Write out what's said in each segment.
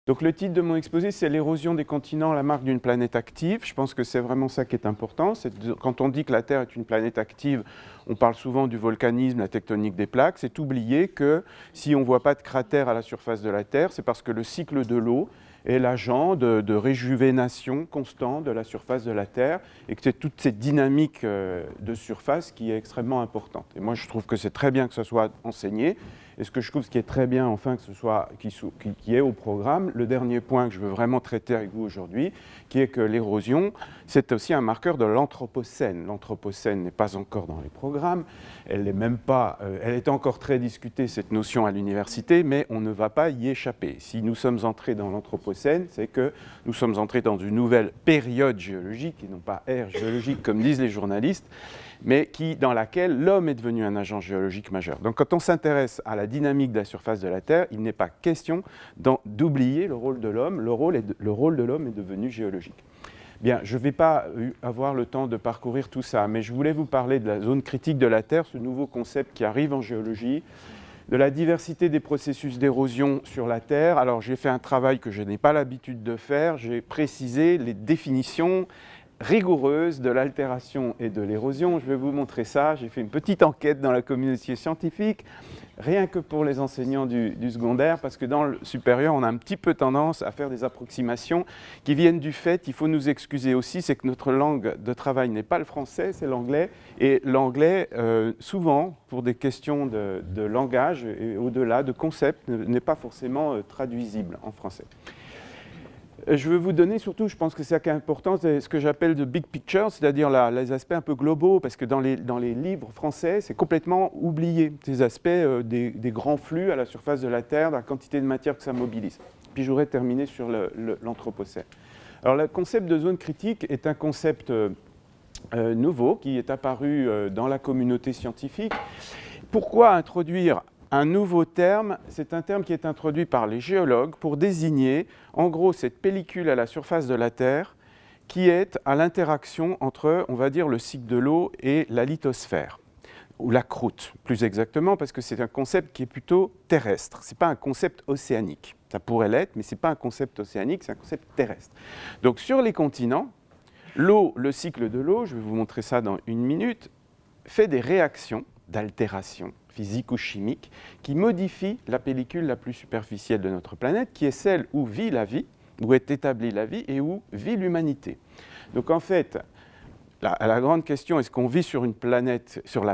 Donc le titre de mon exposé, c'est l'érosion des continents, la marque d'une planète active. Je pense que c'est vraiment ça qui est important. Quand on dit que la Terre est une planète active, on parle souvent du volcanisme, la tectonique des plaques. C'est oublier que si on ne voit pas de cratères à la surface de la Terre, c'est parce que le cycle de l'eau est l'agent de réjuvénation constant de la surface de la Terre et que c'est toute cette dynamique de surface qui est extrêmement importante. Et moi, je trouve que c'est très bien que ce soit enseigné. Et ce que je trouve qui est très bien, enfin, que ce soit qui est au programme, le dernier point que je veux vraiment traiter avec vous aujourd'hui, qui est que l'érosion, c'est aussi un marqueur de l'anthropocène. L'anthropocène n'est pas encore dans les programmes, elle n'est même pas, elle est encore très discutée, cette notion à l'université, mais on ne va pas y échapper. Si nous sommes entrés dans l'anthropocène, c'est que nous sommes entrés dans une nouvelle période géologique, et non pas ère géologique comme disent les journalistes, mais dans laquelle l'homme est devenu un agent géologique majeur. Donc quand on s'intéresse à la dynamique de la surface de la Terre, il n'est pas question d'oublier le rôle de l'homme. Le rôle de l'homme est devenu géologique. Bien, je ne vais pas avoir le temps de parcourir tout ça, mais je voulais vous parler de la zone critique de la Terre, ce nouveau concept qui arrive en géologie, de la diversité des processus d'érosion sur la Terre. Alors j'ai fait un travail que je n'ai pas l'habitude de faire, j'ai précisé les définitions rigoureuse de l'altération et de l'érosion. Je vais vous montrer ça. J'ai fait une petite enquête dans la communauté scientifique, rien que pour les enseignants du secondaire, parce que dans le supérieur, on a un petit peu tendance à faire des approximations qui viennent du fait, il faut nous excuser aussi, c'est que notre langue de travail n'est pas le français, c'est l'anglais. Et l'anglais, souvent, pour des questions de langage et au-delà de concepts, n'est pas forcément traduisible en français. Je veux vous donner surtout, je pense que c'est important, c'est ce que j'appelle the big picture, c'est-à-dire les aspects un peu globaux, parce que dans les livres français, c'est complètement oublié, ces aspects des grands flux à la surface de la Terre, la quantité de matière que ça mobilise. Puis j'aurais terminé sur l'anthropocène. Alors le concept de zone critique est un concept nouveau qui est apparu dans la communauté scientifique. Pourquoi introduire un nouveau terme? C'est un terme qui est introduit par les géologues pour désigner, en gros, cette pellicule à la surface de la Terre qui est à l'interaction entre, on va dire, le cycle de l'eau et la lithosphère, ou la croûte, plus exactement, parce que c'est un concept qui est plutôt terrestre. Ce n'est pas un concept océanique. Ça pourrait l'être, mais ce n'est pas un concept océanique, c'est un concept terrestre. Donc, sur les continents, l'eau, le cycle de l'eau, je vais vous montrer ça dans une minute, fait des réactions d'altération physique ou chimique qui modifient la pellicule la plus superficielle de notre planète, qui est celle où vit la vie, où est établie la vie et où vit l'humanité. Donc en fait, la grande question, est-ce qu'on vit sur la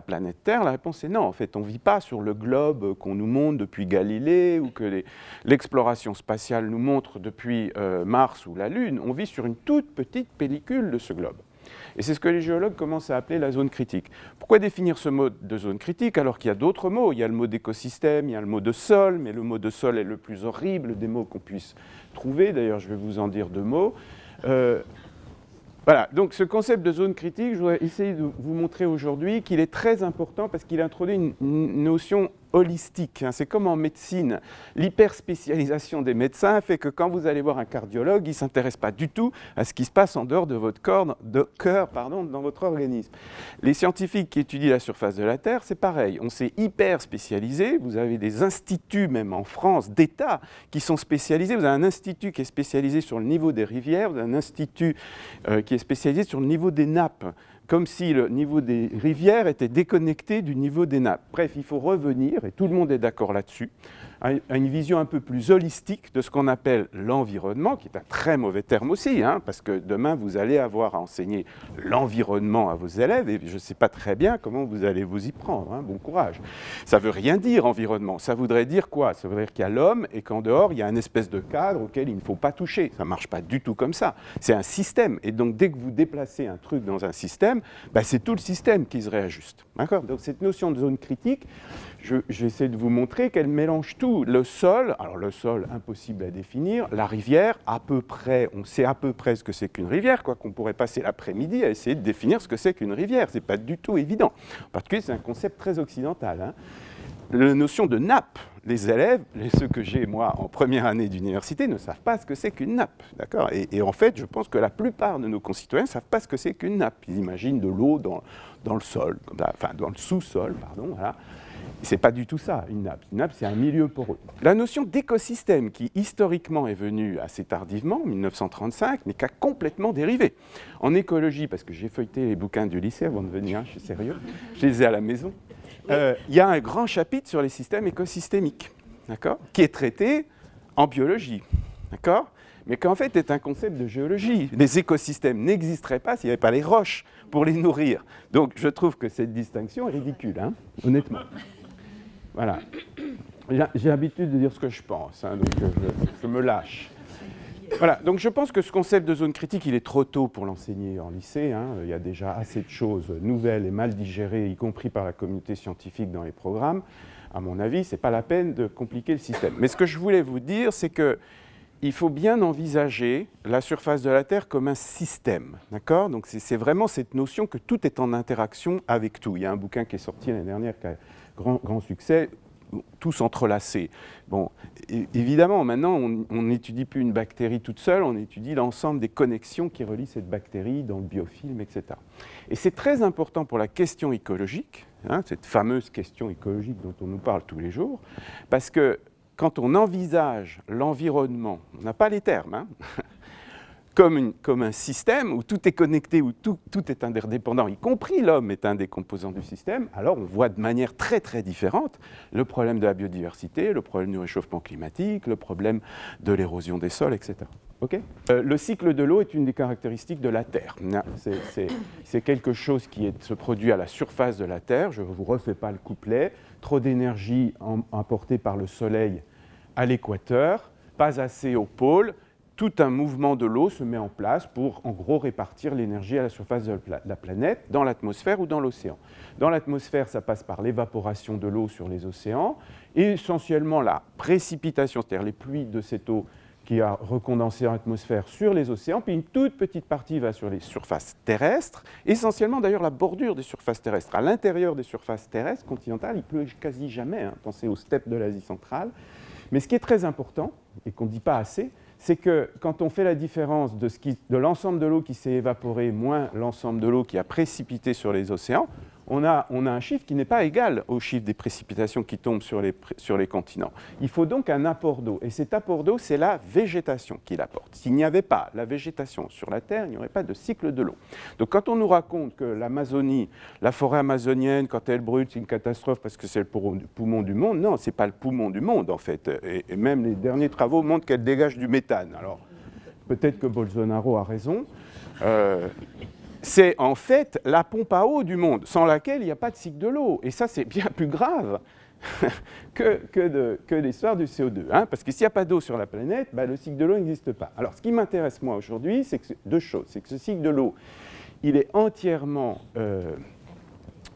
planète Terre? La réponse est non. En fait, on ne vit pas sur le globe qu'on nous montre depuis Galilée ou que l'exploration spatiale nous montre depuis Mars ou la Lune. On vit sur une toute petite pellicule de ce globe. Et c'est ce que les géologues commencent à appeler la zone critique. Pourquoi définir ce mot de zone critique alors qu'il y a d'autres mots? Il y a le mot d'écosystème, il y a le mot de sol, mais le mot de sol est le plus horrible des mots qu'on puisse trouver. D'ailleurs, je vais vous en dire deux mots. Voilà, donc ce concept de zone critique, je voudrais essayer de vous montrer aujourd'hui qu'il est très important parce qu'il introduit une notion holistique. C'est comme en médecine. L'hyperspécialisation des médecins fait que quand vous allez voir un cardiologue, il ne s'intéresse pas du tout à ce qui se passe en dehors de votre cœur dans votre organisme. Les scientifiques qui étudient la surface de la Terre, c'est pareil. On s'est hyper spécialisé. Vous avez des instituts, même en France, d'État, qui sont spécialisés. Vous avez un institut qui est spécialisé sur le niveau des rivières, vous avez un institut qui est spécialisé sur le niveau des nappes, comme si le niveau des rivières était déconnecté du niveau des nappes. Bref, il faut revenir, et tout le monde est d'accord là-dessus, à une vision un peu plus holistique de ce qu'on appelle l'environnement, qui est un très mauvais terme aussi, parce que demain, vous allez avoir à enseigner l'environnement à vos élèves, et je ne sais pas très bien comment vous allez vous y prendre. Bon courage. Ça ne veut rien dire, environnement. Ça voudrait dire quoi? Ça voudrait dire qu'il y a l'homme, et qu'en dehors, il y a une espèce de cadre auquel il ne faut pas toucher. Ça ne marche pas du tout comme ça. C'est un système, et donc dès que vous déplacez un truc dans un système, c'est tout le système qui se réajuste. D'accord? Donc cette notion de zone critique, je vais essayer de vous montrer qu'elle mélange tout. Le sol, alors le sol, impossible à définir. La rivière, à peu près, on sait à peu près ce que c'est qu'une rivière, quoi qu'on pourrait passer l'après-midi à essayer de définir ce que c'est qu'une rivière. Ce n'est pas du tout évident. En particulier, c'est un concept très occidental. La notion de nappe, les élèves, ceux que j'ai moi en première année d'université, ne savent pas ce que c'est qu'une nappe. D'accord? Et en fait, je pense que la plupart de nos concitoyens ne savent pas ce que c'est qu'une nappe. Ils imaginent de l'eau dans le sol, enfin dans le sous-sol, pardon, voilà. C'est pas du tout ça, une nappe. Une nappe, c'est un milieu poreux. La notion d'écosystème, qui historiquement est venue assez tardivement, en 1935, mais qui a complètement dérivé. En écologie, parce que j'ai feuilleté les bouquins du lycée avant de venir, je suis sérieux, je les ai à la maison, il y a un grand chapitre sur les systèmes écosystémiques, d'accord, qui est traité en biologie, d'accord, mais qui en fait est un concept de géologie. Les écosystèmes n'existeraient pas s'il n'y avait pas les roches pour les nourrir. Donc je trouve que cette distinction est ridicule, hein, honnêtement. Voilà. J'ai l'habitude de dire ce que je pense, hein, donc je me lâche. Voilà, donc je pense que ce concept de zone critique, il est trop tôt pour l'enseigner en lycée. Hein. Il y a déjà assez de choses nouvelles et mal digérées, y compris par la communauté scientifique dans les programmes. À mon avis, ce n'est pas la peine de compliquer le système. Mais ce que je voulais vous dire, c'est qu'il faut bien envisager la surface de la Terre comme un système. D'accord ? Donc c'est vraiment cette notion que tout est en interaction avec tout. Il y a un bouquin qui est sorti l'année dernière qui a grand succès, tous entrelacés. Bon, évidemment, maintenant, on n'étudie plus une bactérie toute seule, on étudie l'ensemble des connexions qui relient cette bactérie dans le biofilm, etc. Et c'est très important pour la question écologique, hein, cette fameuse question écologique dont on nous parle tous les jours, parce que quand on envisage l'environnement, on n'a pas les termes, hein, comme un système où tout est connecté, où tout est interdépendant, y compris l'homme est un des composants du système, alors on voit de manière très très différente le problème de la biodiversité, le problème du réchauffement climatique, le problème de l'érosion des sols, etc. Okay ? Le cycle de l'eau est une des caractéristiques de la Terre. C'est quelque chose qui se produit à la surface de la Terre, je ne vous refais pas le couplet, trop d'énergie apportée par le Soleil à l'équateur, pas assez au pôle, tout un mouvement de l'eau se met en place pour, en gros, répartir l'énergie à la surface de la planète, dans l'atmosphère ou dans l'océan. Dans l'atmosphère, ça passe par l'évaporation de l'eau sur les océans, et essentiellement la précipitation, c'est-à-dire les pluies de cette eau qui a recondensé en atmosphère sur les océans, puis une toute petite partie va sur les surfaces terrestres, essentiellement d'ailleurs la bordure des surfaces terrestres. À l'intérieur des surfaces terrestres continentales, il pleut quasi jamais, hein, pensez aux steppes de l'Asie centrale. Mais ce qui est très important, et qu'on ne dit pas assez, c'est que quand on fait la différence de l'ensemble de l'eau qui s'est évaporée moins l'ensemble de l'eau qui a précipité sur les océans, on a un chiffre qui n'est pas égal au chiffre des précipitations qui tombent sur les continents. Il faut donc un apport d'eau. Et cet apport d'eau, c'est la végétation qui l'apporte. S'il n'y avait pas la végétation sur la Terre, il n'y aurait pas de cycle de l'eau. Donc quand on nous raconte que l'Amazonie, la forêt amazonienne, quand elle brûle, c'est une catastrophe parce que c'est le poumon du monde, non, ce n'est pas le poumon du monde en fait. Et même les derniers travaux montrent qu'elle dégage du méthane. Alors peut-être que Bolsonaro a raison. C'est en fait la pompe à eau du monde, sans laquelle il n'y a pas de cycle de l'eau. Et ça, c'est bien plus grave que l'histoire du CO2. Hein, parce que s'il n'y a pas d'eau sur la planète, le cycle de l'eau n'existe pas. Alors, ce qui m'intéresse, moi, aujourd'hui, c'est deux choses. C'est que ce cycle de l'eau, il est entièrement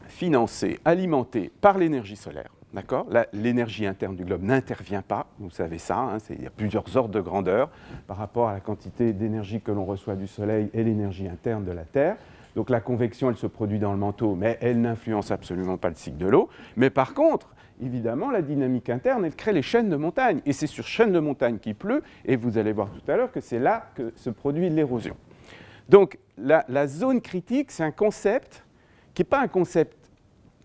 financé, alimenté par l'énergie solaire. D'accord ? L'énergie interne du globe n'intervient pas, vous savez ça, hein, il y a plusieurs ordres de grandeur par rapport à la quantité d'énergie que l'on reçoit du Soleil et l'énergie interne de la Terre. Donc la convection, elle se produit dans le manteau, mais elle n'influence absolument pas le cycle de l'eau. Mais par contre, évidemment, la dynamique interne, elle crée les chaînes de montagnes. Et c'est sur chaînes de montagnes qu'il pleut, et vous allez voir tout à l'heure que c'est là que se produit l'érosion. Donc la zone critique, c'est un concept qui n'est pas un concept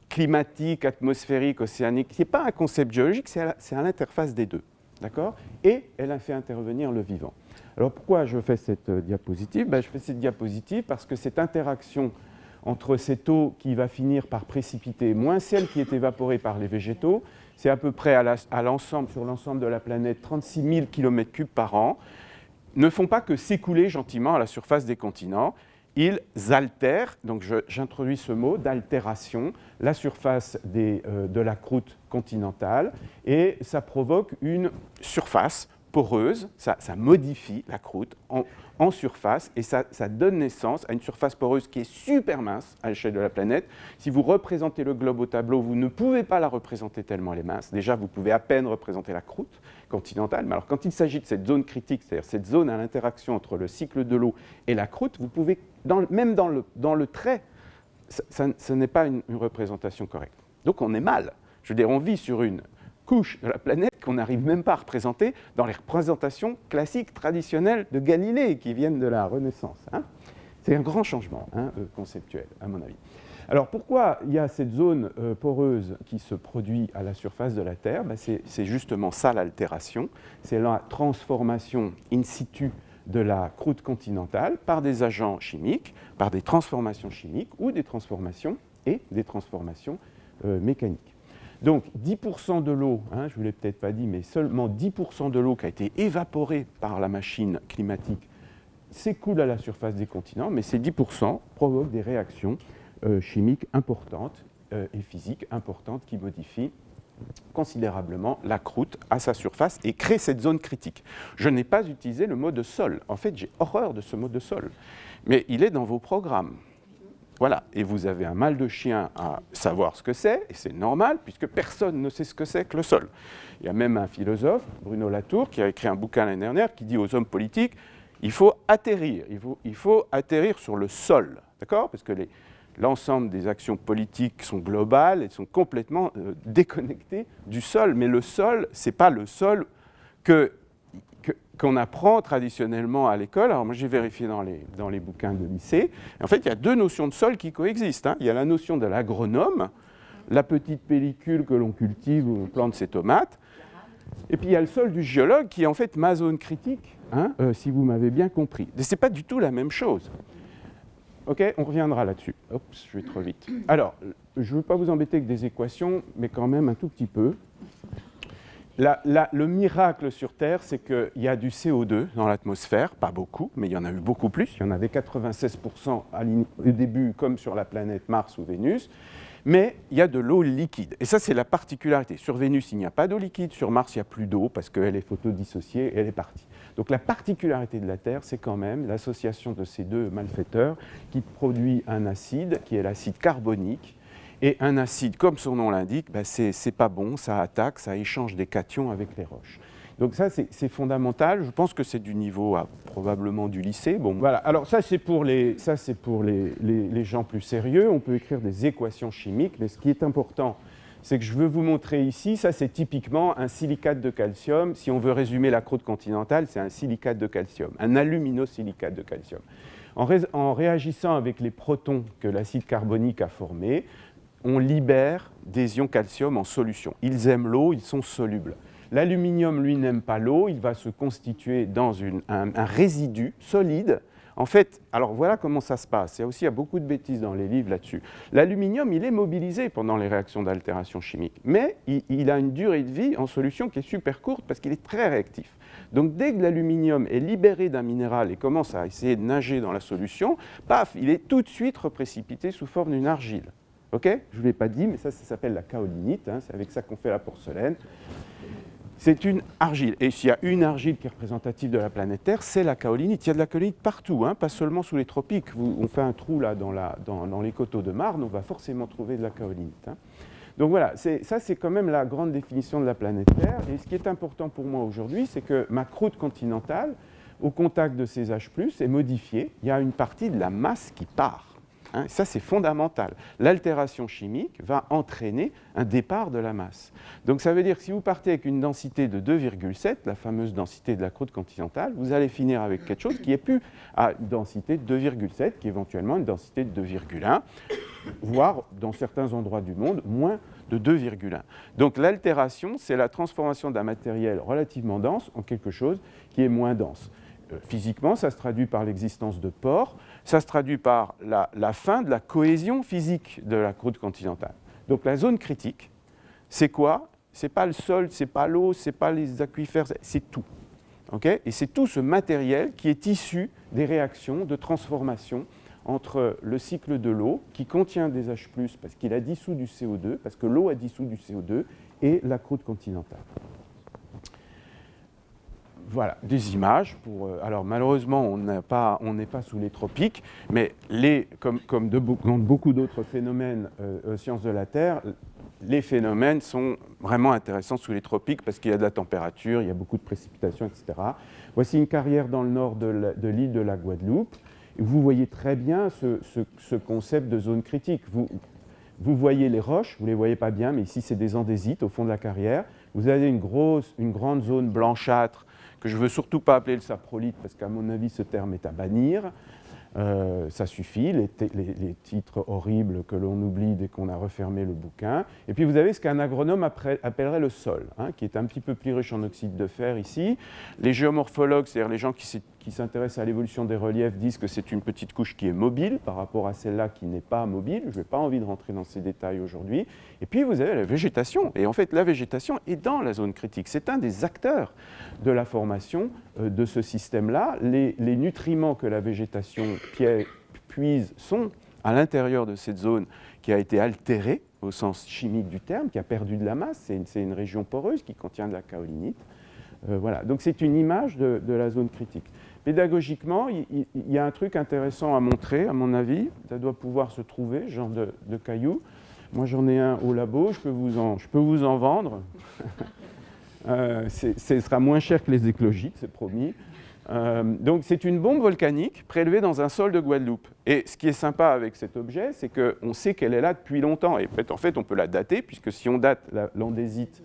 climatique, atmosphérique, océanique, ce n'est pas un concept géologique, c'est à l'interface des deux, d'accord ? Et elle a fait intervenir le vivant. Alors pourquoi je fais cette diapositive ? Je fais cette diapositive parce que cette interaction entre cette eau qui va finir par précipiter, moins celle qui est évaporée par les végétaux, c'est à peu près sur l'ensemble de la planète 36 000 km3 par an, ne font pas que s'écouler gentiment à la surface des continents. Ils altèrent, donc j'introduis ce mot d'altération, la surface de la croûte continentale, et ça provoque une surface poreuse, ça modifie la croûte en surface, et ça donne naissance à une surface poreuse qui est super mince à l'échelle de la planète. Si vous représentez le globe au tableau, vous ne pouvez pas la représenter tellement elle est mince. Déjà, vous pouvez à peine représenter la croûte continentale, mais alors quand il s'agit de cette zone critique, c'est-à-dire cette zone à l'interaction entre le cycle de l'eau et la croûte, vous pouvez, même dans le trait, ce n'est pas une représentation correcte. Donc on est mal. Je veux dire, on vit sur une couche de la planète qu'on n'arrive même pas à représenter dans les représentations classiques, traditionnelles de Galilée, qui viennent de la Renaissance. Hein. C'est un grand changement conceptuel, à mon avis. Alors pourquoi il y a cette zone poreuse qui se produit à la surface de la Terre? C'est justement ça l'altération, c'est la transformation in situ de la croûte continentale par des agents chimiques, par des transformations chimiques ou des transformations mécaniques. Donc 10% de l'eau, je ne vous l'ai peut-être pas dit, mais seulement 10% de l'eau qui a été évaporée par la machine climatique s'écoule à la surface des continents, mais ces 10% provoquent des réactions chimiques importantes et physiques importantes qui modifient considérablement la croûte à sa surface et créent cette zone critique. Je n'ai pas utilisé le mot de sol. En fait, j'ai horreur de ce mot de sol. Mais il est dans vos programmes. Voilà. Et vous avez un mal de chien à savoir ce que c'est, et c'est normal, puisque personne ne sait ce que c'est que le sol. Il y a même un philosophe, Bruno Latour, qui a écrit un bouquin l'année dernière, qui dit aux hommes politiques, il faut atterrir, il faut atterrir sur le sol, d'accord? Parce que l'ensemble des actions politiques sont globales et sont complètement déconnectées du sol. Mais le sol, ce n'est pas le sol qu'on apprend traditionnellement à l'école. Alors moi, j'ai vérifié dans les bouquins de lycée. Et en fait, il y a deux notions de sol qui coexistent. Il y a la notion de l'agronome, la petite pellicule que l'on cultive où on plante ses tomates. Et puis il y a le sol du géologue qui est en fait ma zone critique, si vous m'avez bien compris. Et ce n'est pas du tout la même chose. OK, on reviendra là-dessus. Oups, je vais trop vite. Alors, je ne veux pas vous embêter avec des équations, mais quand même un tout petit peu. Le miracle sur Terre, c'est qu'il y a du CO2 dans l'atmosphère, pas beaucoup, mais il y en a eu beaucoup plus. Il y en avait 96% au début, comme sur la planète Mars ou Vénus. Mais il y a de l'eau liquide. Et ça, c'est la particularité. Sur Vénus, il n'y a pas d'eau liquide. Sur Mars, il n'y a plus d'eau parce qu'elle est photodissociée et elle est partie. Donc la particularité de la Terre, c'est quand même l'association de ces deux malfaiteurs qui produit un acide, qui est l'acide carbonique. Et un acide, comme son nom l'indique, c'est pas bon, ça attaque, ça échange des cations avec les roches. Donc ça, c'est fondamental. Je pense que c'est du niveau probablement du lycée. Bon, voilà. Alors ça, c'est pour les gens plus sérieux. On peut écrire des équations chimiques, mais ce qui est important, c'est que je veux vous montrer ici, ça c'est typiquement un silicate de calcium. Si on veut résumer la croûte continentale, c'est un silicate de calcium, un aluminosilicate de calcium. En réagissant avec les protons que l'acide carbonique a formés, on libère des ions calcium en solution. Ils aiment l'eau, ils sont solubles. L'aluminium, lui, n'aime pas l'eau, il va se constituer dans un résidu solide. En fait, alors voilà comment ça se passe. Il y a beaucoup de bêtises dans les livres là-dessus. L'aluminium, il est mobilisé pendant les réactions d'altération chimique, mais il a une durée de vie en solution qui est super courte parce qu'il est très réactif. Donc dès que l'aluminium est libéré d'un minéral et commence à essayer de nager dans la solution, paf, il est tout de suite reprécipité sous forme d'une argile. Okay, je ne vous l'ai pas dit, mais ça s'appelle la kaolinite, c'est avec ça qu'on fait la porcelaine. C'est une argile. Et s'il y a une argile qui est représentative de la planète Terre, c'est la kaolinite. Il y a de la kaolinite partout, pas seulement sous les tropiques. On fait un trou là dans les coteaux de Marne, on va forcément trouver de la kaolinite. Donc voilà, ça c'est quand même la grande définition de la planète Terre. Et ce qui est important pour moi aujourd'hui, c'est que ma croûte continentale, au contact de ces H+, est modifiée. Il y a une partie de la masse qui part. Ça, c'est fondamental. L'altération chimique va entraîner un départ de la masse. Donc, ça veut dire que si vous partez avec une densité de 2,7, la fameuse densité de la croûte continentale, vous allez finir avec quelque chose qui est plus à une densité de 2,7, qui est éventuellement une densité de 2,1, voire, dans certains endroits du monde, moins de 2,1. Donc, l'altération, c'est la transformation d'un matériel relativement dense en quelque chose qui est moins dense. Physiquement, ça se traduit par l'existence de pores, ça se traduit par la fin de la cohésion physique de la croûte continentale. Donc la zone critique, c'est quoi? Ce n'est pas le sol, ce n'est pas l'eau, ce n'est pas les aquifères, c'est tout. Okay? Et c'est tout ce matériel qui est issu des réactions de transformation entre le cycle de l'eau, qui contient des H+, parce qu'il a dissous du CO2, parce que l'eau a dissous du CO2, et la croûte continentale. Voilà, des images. Alors malheureusement, on n'est pas sous les tropiques, mais comme dans beaucoup d'autres phénomènes sciences de la Terre, les phénomènes sont vraiment intéressants sous les tropiques parce qu'il y a de la température, il y a beaucoup de précipitations, etc. Voici une carrière dans le nord de l'île de la Guadeloupe. Et vous voyez très bien ce concept de zone critique. Vous voyez les roches, vous ne les voyez pas bien, mais ici c'est des andésites au fond de la carrière. Vous avez une grande zone blanchâtre que je ne veux surtout pas appeler le saprolite, parce qu'à mon avis, ce terme est à bannir. Ça suffit, les titres horribles que l'on oublie dès qu'on a refermé le bouquin. Et puis vous avez ce qu'un agronome appellerait le sol, hein, qui est un petit peu plus riche en oxyde de fer ici. Les géomorphologues, c'est-à-dire les gens qui s'intéressent à l'évolution des reliefs, disent que c'est une petite couche qui est mobile par rapport à celle-là qui n'est pas mobile. Je n'ai pas envie de rentrer dans ces détails aujourd'hui. Et puis vous avez la végétation. Et en fait, la végétation est dans la zone critique. C'est un des acteurs de la formation de ce système-là. Les nutriments que la végétation puise sont à l'intérieur de cette zone qui a été altérée au sens chimique du terme, qui a perdu de la masse. C'est une région poreuse qui contient de la kaolinite. Voilà. Donc c'est une image de la zone critique. Pédagogiquement, il y a un truc intéressant à montrer, à mon avis. Ça doit pouvoir se trouver, ce genre de cailloux. Moi, j'en ai un au labo, je peux vous en vendre. Ce sera moins cher que les écologiques, c'est promis. Donc, c'est une bombe volcanique prélevée dans un sol de Guadeloupe. Et ce qui est sympa avec cet objet, c'est qu'on sait qu'elle est là depuis longtemps. Et en fait, on peut la dater, puisque si on date l'andésite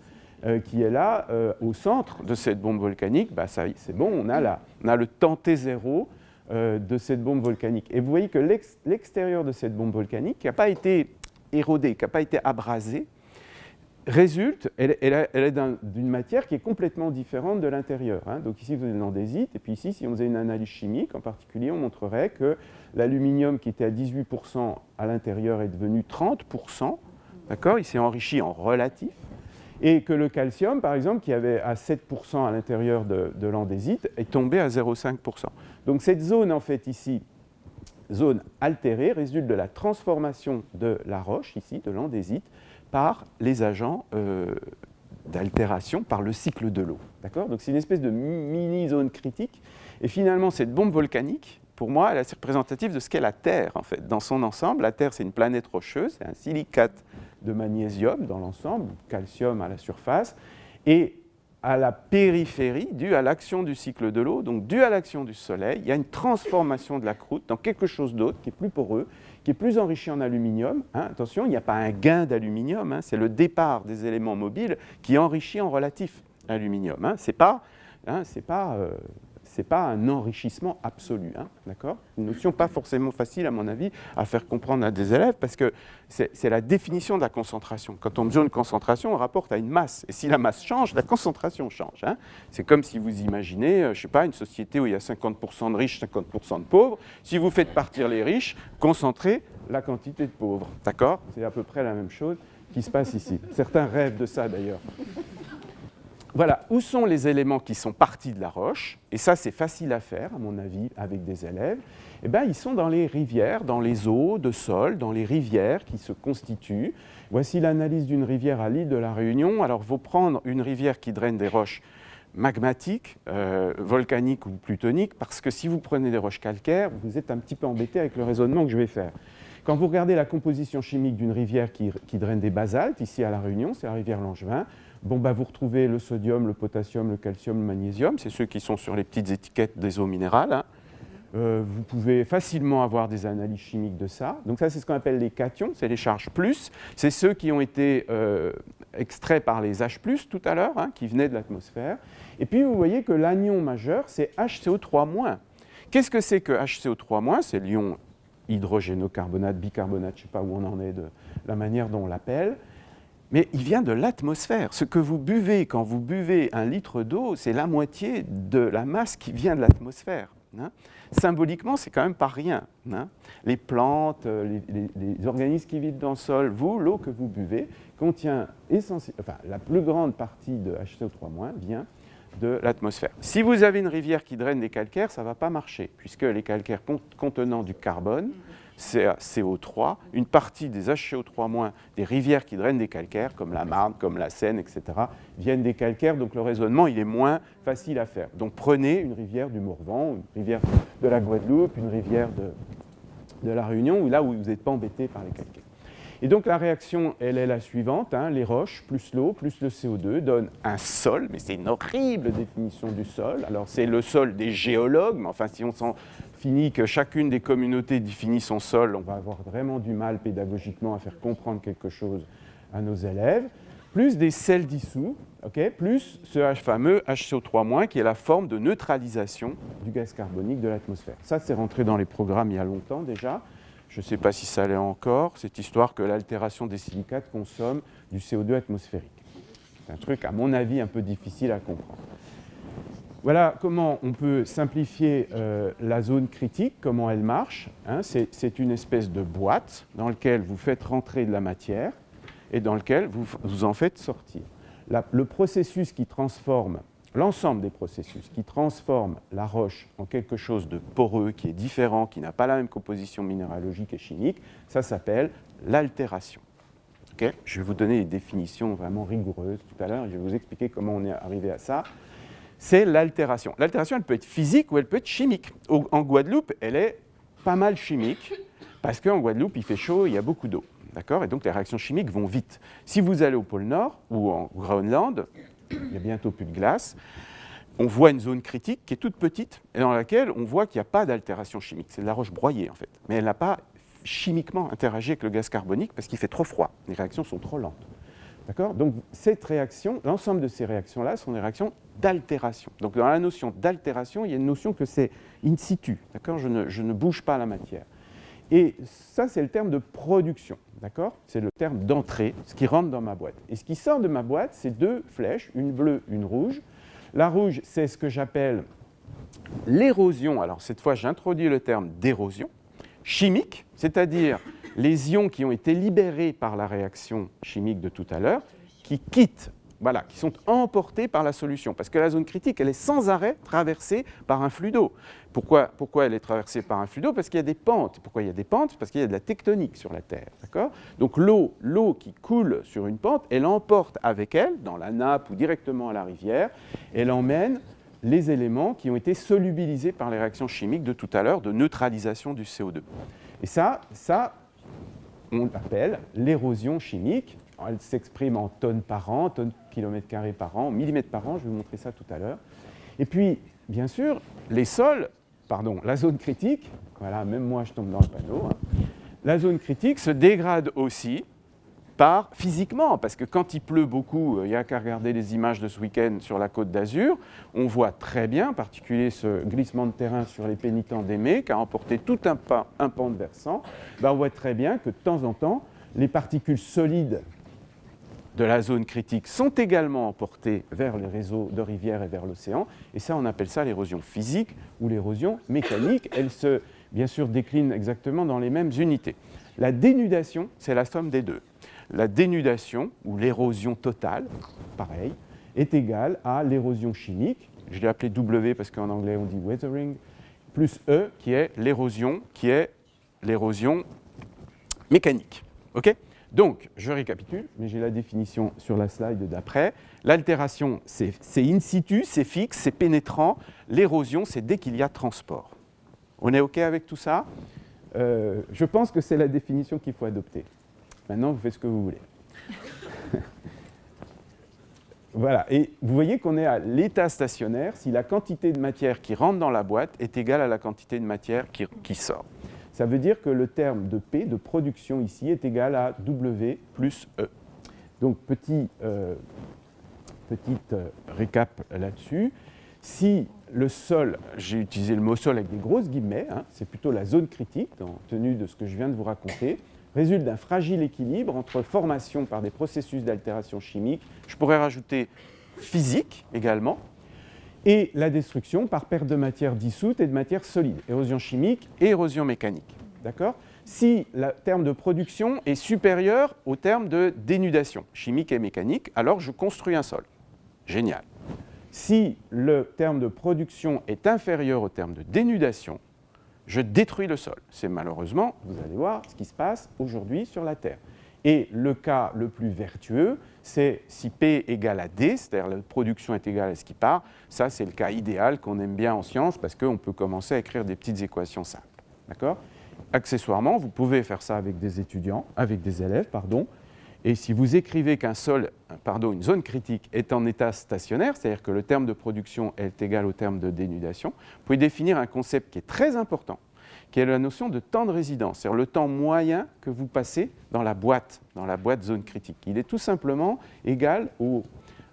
qui est là, au centre de cette bombe volcanique, bah, c'est bon, on a le temps T0 de cette bombe volcanique. Et vous voyez que l'extérieur de cette bombe volcanique, qui n'a pas été érodée, qui n'a pas été abrasée, résulte, elle est d'une matière qui est complètement différente de l'intérieur. Hein. Donc ici, vous avez une andésite, et puis ici, si on faisait une analyse chimique, en particulier, on montrerait que l'aluminium qui était à 18% à l'intérieur est devenu 30%, d'accord ? Il s'est enrichi en relatif, et que le calcium, par exemple, qui avait à 7% à l'intérieur de l'andésite, est tombé à 0,5%. Donc cette zone, en fait, ici, zone altérée, résulte de la transformation de la roche, ici, de l'andésite, par les agents d'altération, par le cycle de l'eau. D'accord ? Donc c'est une espèce de mini-zone critique. Et finalement, cette bombe volcanique, pour moi, elle est assez représentative de ce qu'est la Terre, en fait. Dans son ensemble, la Terre, c'est une planète rocheuse, c'est un silicate de magnésium dans l'ensemble, calcium à la surface, et à la périphérie, due à l'action du cycle de l'eau, donc due à l'action du Soleil, il y a une transformation de la croûte dans quelque chose d'autre qui est plus poreux, qui est plus enrichi en aluminium. Hein. Attention, il n'y a pas un gain d'aluminium, hein, c'est le départ des éléments mobiles qui enrichit en relatif l'aluminium. Hein. C'est pas un enrichissement absolu, hein, d'accord ? Une notion pas forcément facile, à mon avis, à faire comprendre à des élèves, parce que c'est la définition de la concentration. Quand on mesure une concentration, on rapporte à une masse. Et si la masse change, la concentration change. Hein. C'est comme si vous imaginez, je ne sais pas, une société où il y a 50% de riches, 50% de pauvres. Si vous faites partir les riches, concentrez la quantité de pauvres. D'accord ? C'est à peu près la même chose qui se passe ici. Certains rêvent de ça, d'ailleurs. Voilà, où sont les éléments qui sont partis de la roche ? Et ça, c'est facile à faire, à mon avis, avec des élèves. Eh bien, ils sont dans les rivières, dans les eaux de sol, dans les rivières qui se constituent. Voici l'analyse d'une rivière à l'île de la Réunion. Alors, il faut prendre une rivière qui draine des roches magmatiques, volcaniques ou plutoniques, parce que si vous prenez des roches calcaires, vous êtes un petit peu embêté avec le raisonnement que je vais faire. Quand vous regardez la composition chimique d'une rivière qui draine des basaltes, ici à la Réunion, c'est la rivière Langevin, bon, bah, vous retrouvez le sodium, le potassium, le calcium, le magnésium, c'est ceux qui sont sur les petites étiquettes des eaux minérales. Hein. Vous pouvez facilement avoir des analyses chimiques de ça. Donc ça, c'est ce qu'on appelle les cations, c'est les charges plus. C'est ceux qui ont été extraits par les H+, tout à l'heure, hein, qui venaient de l'atmosphère. Et puis, vous voyez que l'anion majeur, c'est HCO3-. Qu'est-ce que c'est que HCO3-? C'est l'ion hydrogénocarbonate, bicarbonate, je ne sais pas où on en est de la manière dont on l'appelle. Mais il vient de l'atmosphère. Ce que vous buvez quand vous buvez un litre d'eau, c'est la moitié de la masse qui vient de l'atmosphère. Hein. Symboliquement, c'est quand même pas rien. Hein. Les plantes, les organismes qui vivent dans le sol, vous, l'eau que vous buvez, contient la plus grande partie de HCO3- vient de l'atmosphère. Si vous avez une rivière qui draine des calcaires, ça ne va pas marcher, puisque les calcaires contenant du carbone, CO3, une partie des HCO3-, des rivières qui drainent des calcaires, comme la Marne, comme la Seine, etc., viennent des calcaires, donc le raisonnement il est moins facile à faire. Donc prenez une rivière du Morvan, une rivière de la Guadeloupe, une rivière de la Réunion, là où vous n'êtes pas embêté par les calcaires. Et donc la réaction, elle est la suivante, hein, les roches plus l'eau plus le CO2 donnent un sol, mais c'est une horrible définition du sol. Alors c'est le sol des géologues, mais enfin si on s'en finit que chacune des communautés définit son sol, on va avoir vraiment du mal pédagogiquement à faire comprendre quelque chose à nos élèves. plus des sels dissous, okay, plus ce H fameux HCO3-, qui est la forme de neutralisation du gaz carbonique de l'atmosphère. Ça, c'est rentré dans les programmes il y a longtemps déjà. Je ne sais pas si ça l'est encore, cette histoire que l'altération des silicates consomme du CO2 atmosphérique. C'est un truc, à mon avis, un peu difficile à comprendre. Voilà comment on peut simplifier la zone critique, comment elle marche. Hein. C'est une espèce de boîte dans laquelle vous faites rentrer de la matière et dans laquelle vous en faites sortir. Le processus qui transforme, l'ensemble des processus qui transforment la roche en quelque chose de poreux, qui est différent, qui n'a pas la même composition minéralogique et chimique, ça s'appelle l'altération. Okay, je vais vous donner des définitions vraiment rigoureuses tout à l'heure et je vais vous expliquer comment on est arrivé à ça. C'est l'altération. L'altération, elle peut être physique ou elle peut être chimique. En Guadeloupe, elle est pas mal chimique parce qu'en Guadeloupe, il fait chaud, il y a beaucoup d'eau. D'accord ? Et donc, les réactions chimiques vont vite. Si vous allez au pôle Nord ou en Groenland, il n'y a bientôt plus de glace, on voit une zone critique qui est toute petite et dans laquelle on voit qu'il n'y a pas d'altération chimique. C'est de la roche broyée, en fait. Mais elle n'a pas chimiquement interagi avec le gaz carbonique parce qu'il fait trop froid. Les réactions sont trop lentes. D'accord ? Donc, cette réaction, l'ensemble de ces réactions-là sont des réactions d'altération. Donc, dans la notion d'altération, il y a une notion que c'est in situ. D'accord ? Je ne bouge pas la matière. Et ça, c'est le terme de production. D'accord ? C'est le terme d'entrée, ce qui rentre dans ma boîte. Et ce qui sort de ma boîte, c'est deux flèches, une bleue, une rouge. La rouge, c'est ce que j'appelle l'érosion. Alors, cette fois, j'introduis le terme d'érosion chimique, c'est-à-dire les ions qui ont été libérés par la réaction chimique de tout à l'heure, qui quittent, voilà, qui sont emportés par la solution. Parce que la zone critique, elle est sans arrêt traversée par un flux d'eau. Pourquoi elle est traversée par un flux d'eau ? Parce qu'il y a des pentes. Pourquoi il y a des pentes ? Parce qu'il y a de la tectonique sur la Terre. D'accord ? Donc l'eau qui coule sur une pente, elle emporte avec elle, dans la nappe ou directement à la rivière, elle emmène les éléments qui ont été solubilisés par les réactions chimiques de tout à l'heure, de neutralisation du CO2. Et ça, on l'appelle l'érosion chimique. Alors, elle s'exprime en tonnes par an, tonnes kilomètres carrés par an, millimètres par an, je vais vous montrer ça tout à l'heure. Et puis, bien sûr, la zone critique, voilà, même moi je tombe dans le panneau, hein, la zone critique se dégrade aussi physiquement, parce que quand il pleut beaucoup, il n'y a qu'à regarder les images de ce week-end sur la Côte d'Azur, on voit très bien, en particulier ce glissement de terrain sur les pénitents d'Aimé, qui a emporté tout un pan de versant, on voit très bien que de temps en temps, les particules solides de la zone critique sont également emportées vers les réseaux de rivières et vers l'océan, et ça, on appelle ça l'érosion physique ou l'érosion mécanique. Elle se, bien sûr, décline exactement dans les mêmes unités. La dénudation, c'est la somme des deux. La dénudation, ou l'érosion totale, pareil, est égale à l'érosion chimique, je l'ai appelé W parce qu'en anglais on dit weathering, plus E qui est l'érosion mécanique. Okay ? Donc, je récapitule, mais j'ai la définition sur la slide d'après. L'altération, c'est in situ, c'est fixe, c'est pénétrant. L'érosion, c'est dès qu'il y a transport. On est OK avec tout ça ? Je pense que c'est la définition qu'il faut adopter. Maintenant, vous faites ce que vous voulez. Voilà, et vous voyez qu'on est à l'état stationnaire si la quantité de matière qui rentre dans la boîte est égale à la quantité de matière qui sort. Ça veut dire que le terme de P, de production ici, est égal à W plus E. Donc, petite récap là-dessus. Si le sol, j'ai utilisé le mot sol avec des grosses guillemets, hein, c'est plutôt la zone critique, en tenue de ce que je viens de vous raconter, résulte d'un fragile équilibre entre formation par des processus d'altération chimique, je pourrais rajouter physique également, et la destruction par perte de matière dissoute et de matière solide, érosion chimique et érosion mécanique. D'accord ? Si le terme de production est supérieur au terme de dénudation, chimique et mécanique, alors je construis un sol. Génial. Si le terme de production est inférieur au terme de dénudation, je détruis le sol. C'est malheureusement, vous allez voir, ce qui se passe aujourd'hui sur la Terre. Et le cas le plus vertueux, c'est si P égale à D, c'est-à-dire la production est égale à ce qui part. Ça, c'est le cas idéal qu'on aime bien en sciences parce qu'on peut commencer à écrire des petites équations simples. D'accord ? Accessoirement, vous pouvez faire ça avec des étudiants, avec des élèves, pardon. Et si vous écrivez qu'une zone critique est en état stationnaire, c'est-à-dire que le terme de production est égal au terme de dénudation, vous pouvez définir un concept qui est très important, qui est la notion de temps de résidence, c'est-à-dire le temps moyen que vous passez dans la boîte zone critique. Il est tout simplement égal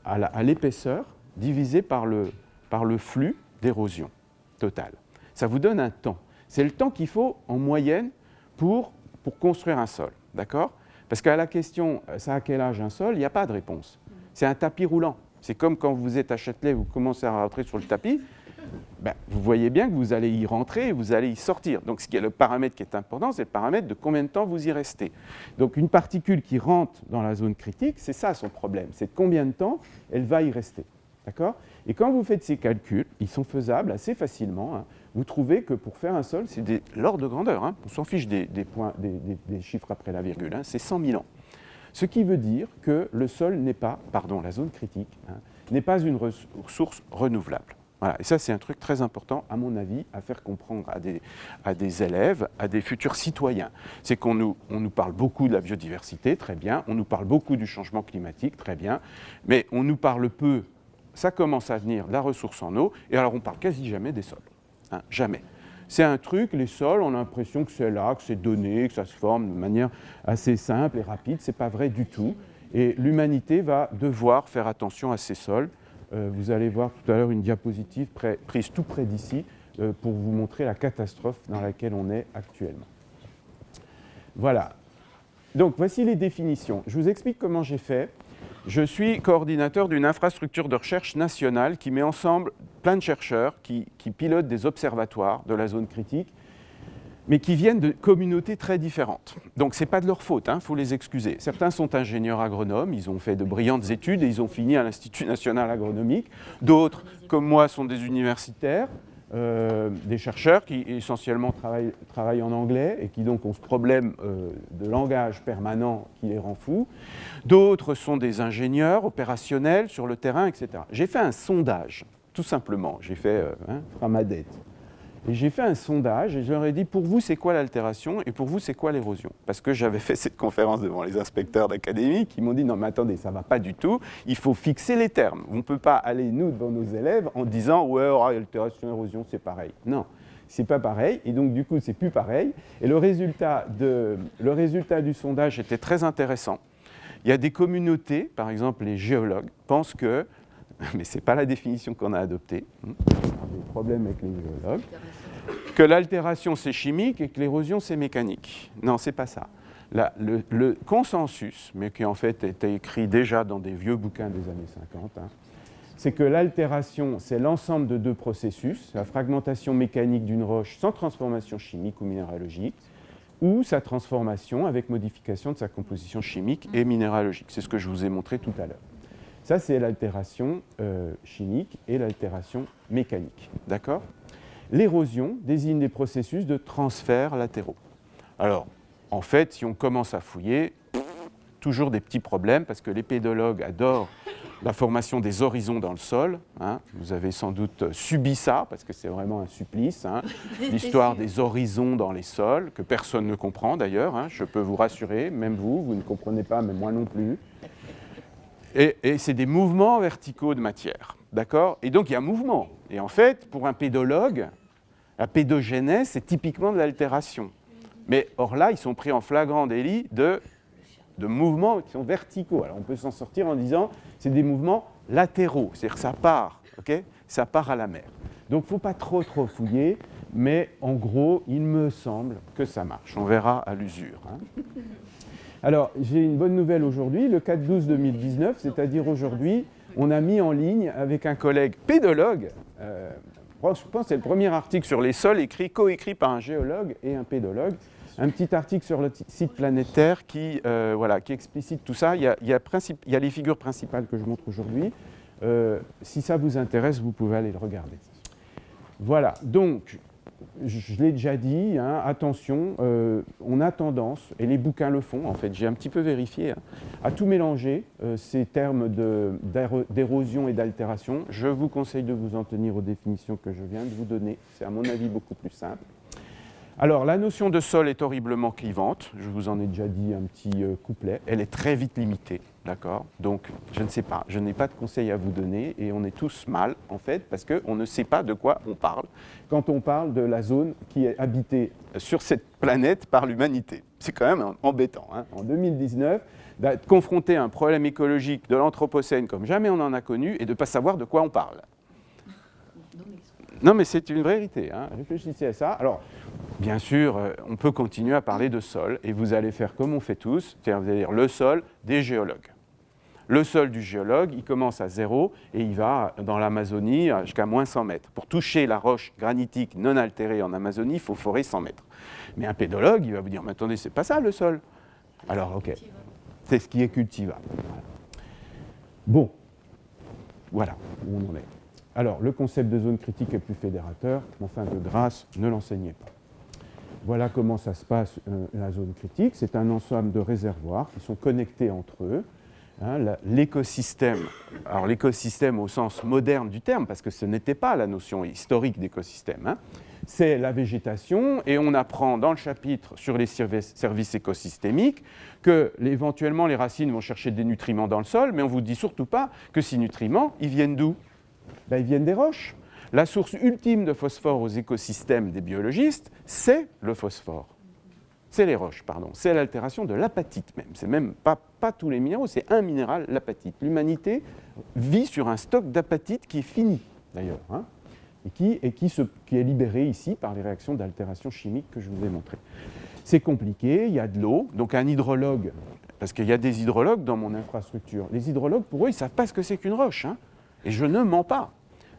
à l'épaisseur divisé par le flux d'érosion totale. Ça vous donne un temps. C'est le temps qu'il faut en moyenne pour construire un sol, d'accord? Parce qu'à la question, ça a quel âge un sol, il n'y a pas de réponse. C'est un tapis roulant. C'est comme quand vous êtes à Châtelet, vous commencez à rentrer sur le tapis, ben, vous voyez bien que vous allez y rentrer et vous allez y sortir. Donc le paramètre qui est important, c'est le paramètre de combien de temps vous y restez. Donc une particule qui rentre dans la zone critique, c'est ça son problème, c'est de combien de temps elle va y rester. D'accord ? Et quand vous faites ces calculs, ils sont faisables assez facilement. Hein. Vous trouvez que pour faire un sol, c'est l'ordre de grandeur. Hein. On s'en fiche des chiffres après la virgule. Hein. C'est 100 000 ans. Ce qui veut dire que le sol n'est pas, la zone critique, hein, n'est pas une ressource renouvelable. Voilà. Et ça, c'est un truc très important, à mon avis, à faire comprendre à des élèves, à des futurs citoyens. C'est qu'on nous parle beaucoup de la biodiversité, très bien. On nous parle beaucoup du changement climatique, très bien. Mais on nous parle peu, ça commence à venir, de la ressource en eau. Et alors, on parle quasi jamais des sols. Hein, jamais. C'est un truc, les sols, on a l'impression que c'est là, que c'est donné, que ça se forme de manière assez simple et rapide. Ce n'est pas vrai du tout. Et l'humanité va devoir faire attention à ces sols. Vous allez voir tout à l'heure une diapositive prise tout près d'ici pour vous montrer la catastrophe dans laquelle on est actuellement. Voilà. Donc, voici les définitions. Je vous explique comment j'ai fait. Je suis coordinateur d'une infrastructure de recherche nationale qui met ensemble plein de chercheurs qui pilotent des observatoires de la zone critique, mais qui viennent de communautés très différentes. Donc ce n'est pas de leur faute, il faut les excuser. Certains sont ingénieurs agronomes, ils ont fait de brillantes études et ils ont fini à l'Institut national agronomique. D'autres, comme moi, sont des universitaires, des chercheurs qui essentiellement travaillent en anglais et qui donc ont ce problème de langage permanent qui les rend fous. D'autres sont des ingénieurs opérationnels sur le terrain, etc. J'ai fait un sondage, tout simplement. J'ai fait Framadette. Et j'ai fait un sondage et je leur ai dit, pour vous, c'est quoi l'altération et pour vous, c'est quoi l'érosion? Parce que j'avais fait cette conférence devant les inspecteurs d'académie qui m'ont dit, non mais attendez, ça ne va pas du tout, il faut fixer les termes. On ne peut pas aller, nous, devant nos élèves en disant, ouais, altération, érosion, c'est pareil. Non, c'est pas pareil et donc du coup, c'est plus pareil. Et le résultat du sondage était très intéressant. Il y a des communautés, par exemple les géologues, pensent que, mais ce n'est pas la définition qu'on a adoptée, on a des problèmes avec les géologues, que l'altération c'est chimique et que l'érosion c'est mécanique. Non, ce n'est pas ça. Le consensus, mais qui en fait était écrit déjà dans des vieux bouquins des années 50, c'est que l'altération c'est l'ensemble de deux processus, la fragmentation mécanique d'une roche sans transformation chimique ou minéralogique, ou sa transformation avec modification de sa composition chimique et minéralogique. C'est ce que je vous ai montré tout à l'heure. Ça, c'est l'altération chimique et l'altération mécanique. D'accord ? L'érosion désigne des processus de transfert latéraux. Alors, en fait, si on commence à fouiller, toujours des petits problèmes, parce que les pédologues adorent la formation des horizons dans le sol. Vous avez sans doute subi ça, parce que c'est vraiment un supplice, l'histoire des horizons dans les sols, que personne ne comprend d'ailleurs. Je peux vous rassurer, même vous ne comprenez pas, même moi non plus. Et c'est des mouvements verticaux de matière, d'accord ? Et donc il y a un mouvement. Et en fait, pour un pédologue, la pédogénèse, c'est typiquement de l'altération. Mais or là, ils sont pris en flagrant délit de mouvements qui sont verticaux. Alors on peut s'en sortir en disant, c'est des mouvements latéraux, c'est-à-dire que ça part, ça part à la mer. Donc il ne faut pas trop fouiller, mais en gros, il me semble que ça marche. On verra à l'usure. Alors, j'ai une bonne nouvelle aujourd'hui, le 4/12/2019, c'est-à-dire aujourd'hui, on a mis en ligne avec un collègue pédologue, je pense que c'est le premier article sur les sols coécrit par un géologue et un pédologue, un petit article sur le site planétaire qui explicite tout ça. Il y a les figures principales que je montre aujourd'hui. Si ça vous intéresse, vous pouvez aller le regarder. Voilà, donc, je l'ai déjà dit, attention, on a tendance, et les bouquins le font, en fait, j'ai un petit peu vérifié, à tout mélanger, ces termes d'érosion et d'altération. Je vous conseille de vous en tenir aux définitions que je viens de vous donner, c'est à mon avis beaucoup plus simple. Alors, la notion de sol est horriblement clivante. Je vous en ai déjà dit un petit couplet. Elle est très vite limitée, d'accord? Donc, je ne sais pas. Je n'ai pas de conseil à vous donner et on est tous mal, en fait, parce qu'on ne sait pas de quoi on parle quand on parle de la zone qui est habitée sur cette planète par l'humanité. C'est quand même embêtant, hein. En 2019, d'être confronté à un problème écologique de l'Anthropocène comme jamais on en a connu et de ne pas savoir de quoi on parle. Non, mais c'est une vérité, hein. Réfléchissez à ça. Alors, bien sûr, on peut continuer à parler de sol, et vous allez faire comme on fait tous, c'est-à-dire vous allez dire le sol des géologues. Le sol du géologue, il commence à 0 et il va dans l'Amazonie jusqu'à moins 100 mètres. Pour toucher la roche granitique non altérée en Amazonie, il faut forer 100 mètres. Mais un pédologue, il va vous dire, mais attendez, c'est pas ça le sol. Alors, ok, c'est ce qui est cultivable. Bon, voilà où on en est. Alors, le concept de zone critique est plus fédérateur, mais enfin, de grâce, ne l'enseignez pas. Voilà comment ça se passe, la zone critique. C'est un ensemble de réservoirs qui sont connectés entre eux. Hein, l'écosystème, alors l'écosystème au sens moderne du terme, parce que ce n'était pas la notion historique d'écosystème, hein, c'est la végétation, et on apprend dans le chapitre sur les services écosystémiques que éventuellement les racines vont chercher des nutriments dans le sol, mais on ne vous dit surtout pas que ces nutriments, ils viennent d'où? Ben, ils viennent des roches. La source ultime de phosphore aux écosystèmes des biologistes, c'est le phosphore. C'est les roches, pardon. C'est l'altération de l'apatite même. C'est même pas tous les minéraux, c'est un minéral, l'apatite. L'humanité vit sur un stock d'apatite qui est fini, d'ailleurs, hein, et qui est libéré ici par les réactions d'altération chimique que je vous ai montrées. C'est compliqué, il y a de l'eau, donc un hydrologue, parce qu'il y a des hydrologues dans mon infrastructure. Les hydrologues, pour eux, ils ne savent pas ce que c'est qu'une roche, hein, et je ne mens pas.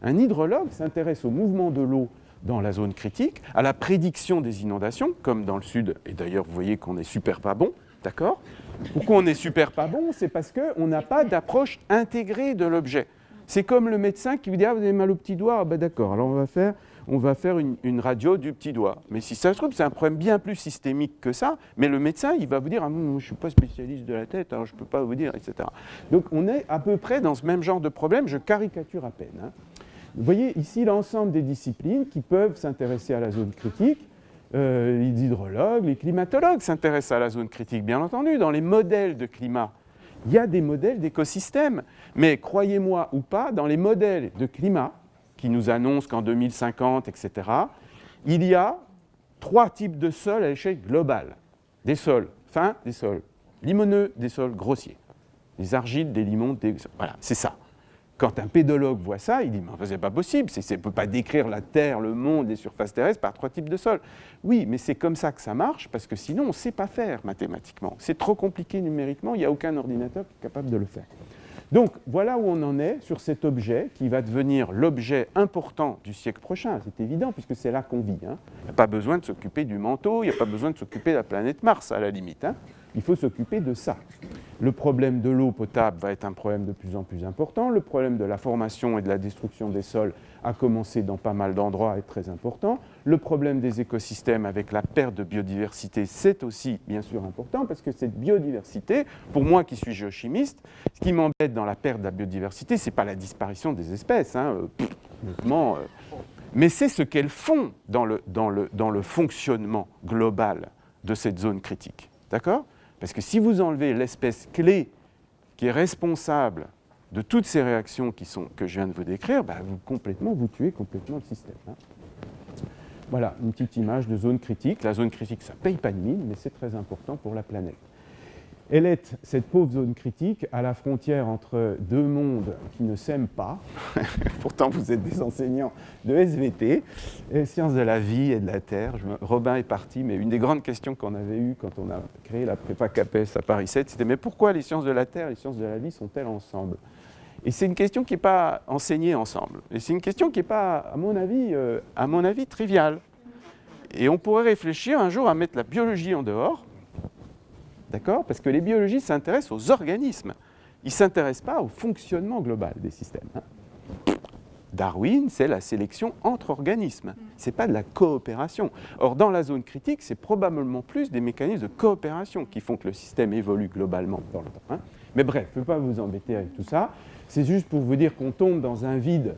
Un hydrologue s'intéresse au mouvement de l'eau dans la zone critique, à la prédiction des inondations, comme dans le sud, et d'ailleurs vous voyez qu'on n'est super pas bon, d'accord? Pourquoi on n'est super pas bon? C'est parce qu'on n'a pas d'approche intégrée de l'objet. C'est comme le médecin qui vous dit « Ah, vous avez mal au petit doigt ?» Ah ben d'accord, alors on va faire une radio du petit doigt. Mais si ça se trouve, c'est un problème bien plus systémique que ça, mais le médecin, il va vous dire « Ah, moi, je ne suis pas spécialiste de la tête, alors je ne peux pas vous dire, etc. » Donc on est à peu près dans ce même genre de problème, je caricature à peine, hein. Vous voyez ici l'ensemble des disciplines qui peuvent s'intéresser à la zone critique. Les hydrologues, les climatologues s'intéressent à la zone critique, bien entendu. Dans les modèles de climat, il y a des modèles d'écosystèmes. Mais croyez-moi ou pas, dans les modèles de climat qui nous annoncent qu'en 2050, etc., il y a 3 types de sols à l'échelle globale. Des sols fins, des sols limoneux, des sols grossiers. Des argiles, des limons, voilà, c'est ça. Quand un pédologue voit ça, il dit « Mais c'est pas possible, on ne peut pas décrire la Terre, le monde, les surfaces terrestres par 3 types de sols. » Oui, mais c'est comme ça que ça marche, parce que sinon on ne sait pas faire mathématiquement. C'est trop compliqué numériquement, il n'y a aucun ordinateur qui est capable de le faire. Donc voilà où on en est sur cet objet qui va devenir l'objet important du siècle prochain, c'est évident, puisque c'est là qu'on vit, hein. Il n'y a pas besoin de s'occuper du manteau, il n'y a pas besoin de s'occuper de la planète Mars, à la limite, hein. Il faut s'occuper de ça. Le problème de l'eau potable va être un problème de plus en plus important. Le problème de la formation et de la destruction des sols a commencé dans pas mal d'endroits à être très important. Le problème des écosystèmes avec la perte de biodiversité, c'est aussi bien sûr important, parce que cette biodiversité, pour moi qui suis géochimiste, ce qui m'embête dans la perte de la biodiversité, ce n'est pas la disparition des espèces, hein, mais c'est ce qu'elles font dans le fonctionnement global de cette zone critique. D'accord ? Parce que si vous enlevez l'espèce clé qui est responsable de toutes ces réactions que je viens de vous décrire, bah vous tuez complètement le système, hein. Voilà, une petite image de zone critique. La zone critique, ça ne paye pas de mine, mais c'est très important pour la planète. Elle est, cette pauvre zone critique, à la frontière entre 2 mondes qui ne s'aiment pas. Pourtant, vous êtes des enseignants de SVT, sciences de la vie et de la terre. Robin est parti, mais une des grandes questions qu'on avait eues quand on a créé la prépa CAPES à Paris 7, c'était « Mais pourquoi les sciences de la terre et les sciences de la vie sont-elles ensemble ?» Et c'est une question qui n'est pas enseignée ensemble. Et c'est une question qui n'est pas, à mon avis, triviale. Et on pourrait réfléchir un jour à mettre la biologie en dehors. D'accord ? Parce que les biologistes s'intéressent aux organismes. Ils ne s'intéressent pas au fonctionnement global des systèmes, hein. Darwin, c'est la sélection entre organismes. Ce n'est pas de la coopération. Or, dans la zone critique, c'est probablement plus des mécanismes de coopération qui font que le système évolue globalement dans le temps, hein. Mais bref, je ne veux pas vous embêter avec tout ça. C'est juste pour vous dire qu'on tombe dans un vide,